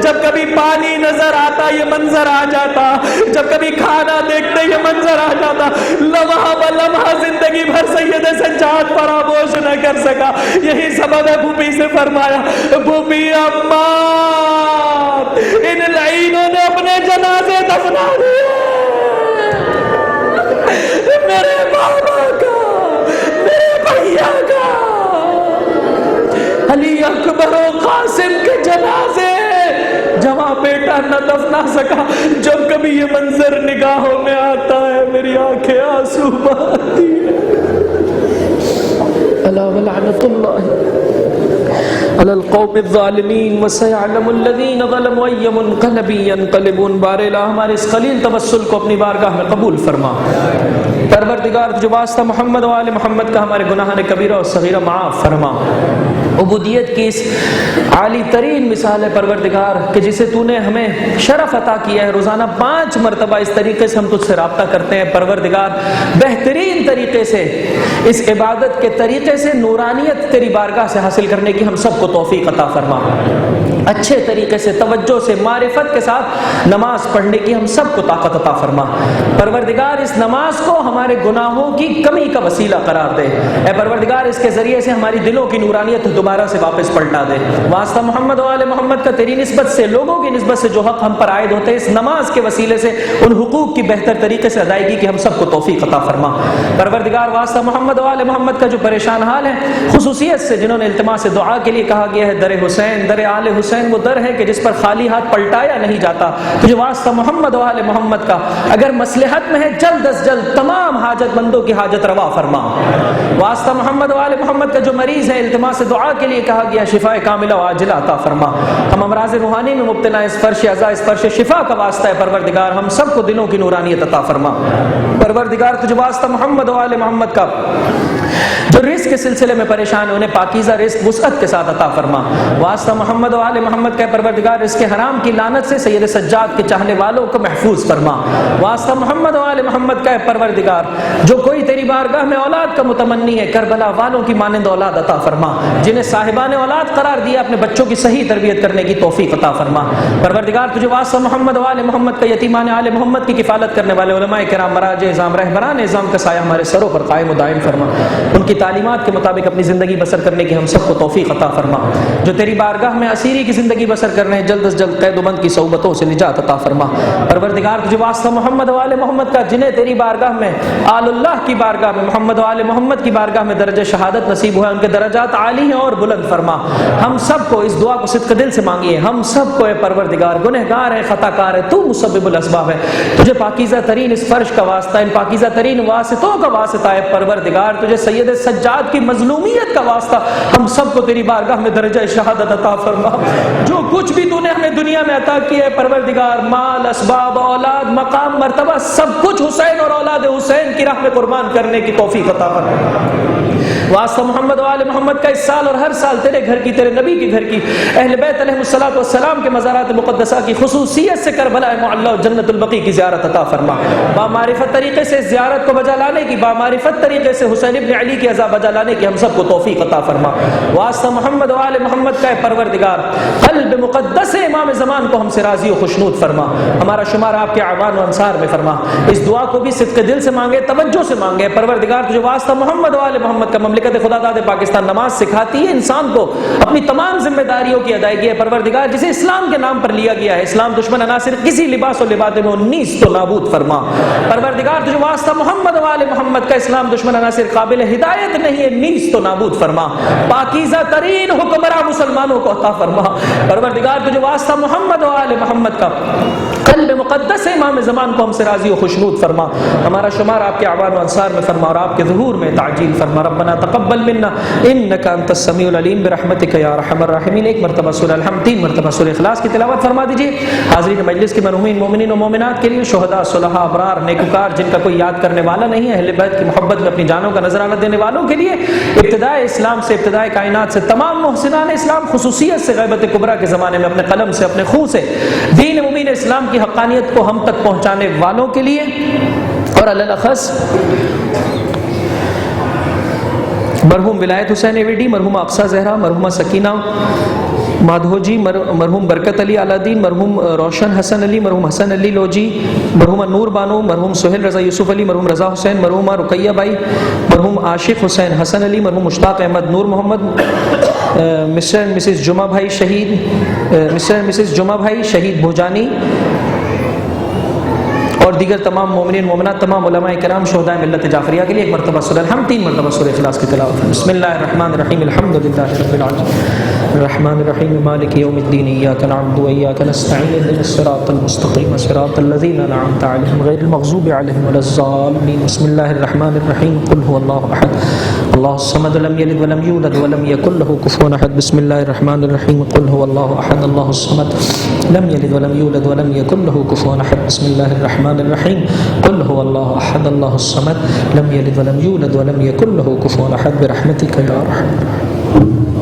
جب کبھی پانی نظر آتا یہ منظر آ جاتا، جب کبھی کھانا دیکھتے یہ منظر آ جاتا، لمحہ بلمحہ زندگی بھر سید سجاد فراموش نہ کر سکا۔ یہی سبب ہے پھوپھی سے فرمایا، پھوپھی اماں ان لعینوں نے اپنے جنازے دفنا دیے، میرے بابا کا، میرے بھیا کا، علی اکبر و قاسم کے جنازے جہاں بیٹا نہ دفنا سکا۔ جب کبھی یہ منظر نگاہوں میں آتا ہے میری آنکھیں آنسو بہاتی ہیں۔ الا ولعنت اللہ علی القوم الظالمین وسيعلم الذین ظلموا ای منقلب ینقلبون۔ بار الہ ہمارے اس خلیل توسل کو اپنی بارگاہ میں قبول فرما۔ پروردگار جو واسطہ محمد و آل محمد کا ہمارے گناہان کبیرہ و صغیرہ معاف فرما۔ عبودیت کی اس عالی ترین مثال ہے پروردگار کہ جسے تو نے ہمیں شرف عطا کیا ہے، روزانہ 5 مرتبہ اس طریقے سے ہم تجھ سے رابطہ کرتے ہیں۔ پروردگار بہترین طریقے سے اس عبادت کے طریقے سے نورانیت تیری بارگاہ سے حاصل کرنے کی ہم سب کو توفیق عطا فرما۔ اچھے طریقے سے توجہ سے معرفت کے ساتھ نماز پڑھنے کی ہم سب کو طاقت عطا فرما۔ پروردگار اس نماز کو ہمارے گناہوں کی کمی کا وسیلہ قرار دے۔ اے پروردگار اس کے ذریعے سے ہماری دلوں کی نورانیت دوبارہ سے واپس پلٹا دے۔ واسطہ محمد و آل محمد کا تیری نسبت سے، لوگوں کی نسبت سے جو حق ہم پر عائد ہوتے ہیں، اس نماز کے وسیلے سے ان حقوق کی بہتر طریقے سے ادائیگی کی ہم سب کو توفیق عطا فرما۔ پروردگار واسطہ محمد و آل محمد کا جو پریشان حال ہے، خصوصیت سے جنہوں نے التماس دعا کے لیے کہا گیا ہے، در حسین، در آل حسین وہ در ہے کہ جس پر خالی ہاتھ پلٹایا نہیں جاتا۔ تجھے واسطہ محمد و آل محمد کا اگر مصلحت میں ہے جلد از جلد تمام حاجت مندوں کی حاجت روا فرما۔ واسطہ محمد و آل محمد کا جو مریض ہے، التماس دعا کے لیے کہا گیا، شفا کاملہ و عاجلہ عطا فرما۔ ہم امراض روحانی میں مبتلا اس فرش عزا، اس فرش شفا کا واسطہ ہے پروردگار، ہم سب کو دلوں کی نورانیت عطا فرما۔ پروردگار تجھے واسطہ محمد و آل محمد کا جو رزق کے سلسلے میں پریشان ہے، انہیں پاکیزہ رزق وسعت کے ساتھ عطا فرما۔ واسطہ محمد و آل محمد کا پروردگار رزق حرام کی لعنت سے سید سجاد کے چاہنے والوں کو محفوظ فرما۔ واسطہ محمد و آل محمد کا پروردگار جو کوئی تیری بارگاہ میں اولاد کا متمنی ہے، کربلا والوں کی مانند اولاد عطا فرما۔ جنہیں صاحبان اولاد قرار دیا، اپنے بچوں کی صحیح تربیت کرنے کی توفیق عطا فرما۔ پروردگار تجھے واسطہ محمد و آل محمد کا یتیمان آل محمد کی کفالت کرنے والے علماء کرام، مراجع، نظام، رہبران نظام کا سایہ ہمارے سروں پر قائم و دائم فرما۔ ان کی تعلیمات کے مطابق اپنی زندگی بسر کرنے کی ہم سب کو توفیق عطا فرما. جو تیری بارگاہ میں اسیری کی زندگی بسر کر رہے ہیں جلد از جلد قید و بند کی صحبتوں سے نجات عطا فرما. پروردگار تجھے واسطہ محمد و آل محمد کا جنہیں تیری بارگاہ میں آل اللہ کی بارگاہ میں محمد و آل محمد کی بارگاہ میں درجہ شہادت نصیب ہوا ہے، ان کے درجات عالی ہیں اور بلند فرما. ہم سب کو اس دعا کو صدق دل سے مانگیے. ہم سب کو اے پروردگار گنہگار ہے، خطا کار ہے، تو مسبب الاسباب ہے. تجھے پاکیزہ ترین اس فرش کا واسطہ، ان پاکیزہ ترین واسطوں کا واسطہ ہے پروردگار. تجھے سید سجاد کی مظلومیت کا واسطہ، ہم سب کو تیری بارگاہ میں درجہ شہادت عطا فرما. جو کچھ بھی تو نے ہمیں دنیا میں عطا کیا ہے پروردگار، مال، اسباب، اولاد، مقام، مرتبہ، سب کچھ حسین اور اولاد حسین کی راہ میں قربان کرنے کی توفیق عطا فرما. واسطہ محمد و آل محمد کا اس سال اور ہر سال تیرے گھر کی، تیرے نبی کے گھر کی، اہل بیت علیہ الصلوۃ والسلام کے مزارات مقدسہ کی خصوصیت سے کربلا معلی و جنت البقیع کی زیارت عطا فرما. بامعرفت طریقے سے زیارت کو بجا لانے کی، بامعرفت طریقے سے حسین ابن علی کی عزا بجا لانے کی ہم سب کو توفیق عطا فرما. واسطہ محمد و آل محمد کا پروردگار قلب مقدس امام زمان کو ہم سے راضی و خوشنود فرما. ہمارا شمار آپ کے اعوان و انصار میں فرما. اس دعا کو بھی صدق دل سے مانگے، توجہ سے مانگے. پروردگار تجھے واسطہ محمد و آل محمد کا مملکت خدا داد پاکستان نماز سکھاتی ہے انسان کو اپنی تمام ذمہ داریوں کی ادائیگی ہے. پروردگار جسے اسلام کے نام پر لیا گیا ہے، اسلام دشمن عناصر کسی لباس و لبادے میں نیست و نابود فرما. پروردگار تجھے واسطہ محمد و آل محمد کا اسلام دشمن عناصر قابل ہدایت نہیں ہے، نیست و نابود فرما. پاکیزہ ترین حکمراں مسلمانوں کو عطا فرما. پروردگار تجھے واسطہ محمد و آل محمد کا قلب مقدس امام زمان کو ہم سے راضی و خوشنود فرما. ہمارا شمار آپ کے اعوان و انصار میں فرما اور آپ کے ظہور میں تعجیل فرما. ربنا تقبل منا انك انت السميع العليم برحمتك يا ارحم الراحمین. ایک مرتبہ سورہ الحمد، 3 مرتبہ سورہ اخلاص کی تلاوت فرما دیجیے. حاضرین مجلس کے مرحومین مومنین و مومنات کے لیے، شہداء، صلحاء، ابرار، نیکوکار جن کا کوئی یاد کرنے والا نہیں ہے، اہل بیت کی محبت میں اپنی جانوں کا نذرانہ دینے والوں کے لیے، ابتدائے اسلام سے، ابتدائے کائنات سے، تمام محسنان اسلام خصوصیت سے غیبت کبریٰ کے زمانے میں اپنے قلم سے، اپنے خون سے دین مبین اسلام کی حقانیت کو ہم تک پہنچانے والوں کے لیے، اور الاخص مرحوم ولایت حسین ایویڈی، مرحومہ اقصیٰ زہرا، مرحومہ سکینہ مادھو جی، مرحوم برکت علی علادین، مرحوم روشن حسن علی، مرحوم حسن علی لوجی، مرحومہ نور بانو، مرحوم سہیل رضا یوسف علی، مرحوم رضا حسین، مرحومہ رقیہ بائی، مرحوم عاشق حسین حسن علی، مرحوم مشتاق احمد نور محمد، مسٹر اینڈ مسز جمعہ بھائی شہید، مسٹر اینڈ مسز جمعہ بھائی شہید بھوجانی، اور دیگر تمام مومنین مومنات، تمام علماء کرام، شہداء ملت جعفریہ کے لیے ایک مرتبہ سورہ الحمد، 3 مرتبہ سورہ اخلاص کی تلاوت. بسم اللہ الرحمن الرحیم، الحمد للہ رب العالمین الرحمن الرحیم مالک یوم الدین، ایاک نعبد و ایاک نستعین، اهدنا الصراط المستقیم صراط الذین انعمت علیہم غیر المغضوب علیہم ولا الضالین. بسم اللہ الرحمن الرحیم، قل هو اللہ احد اللہ الصمد لم یلد ولم یولد ولم یکن له کفوا احد. بسم اللہ الرحمن الرحیم، قل هو اللہ احد اللہ الصمد لم یلد ولم یولد ولم یکن له کفوا احد. بسم اللہ الرحمن الرحیم، قل هو اللہ احد اللہ الصمد لم یلد ولم یولد ولم یکن له کفوا احد برحمتک یا ارحم الراحمین.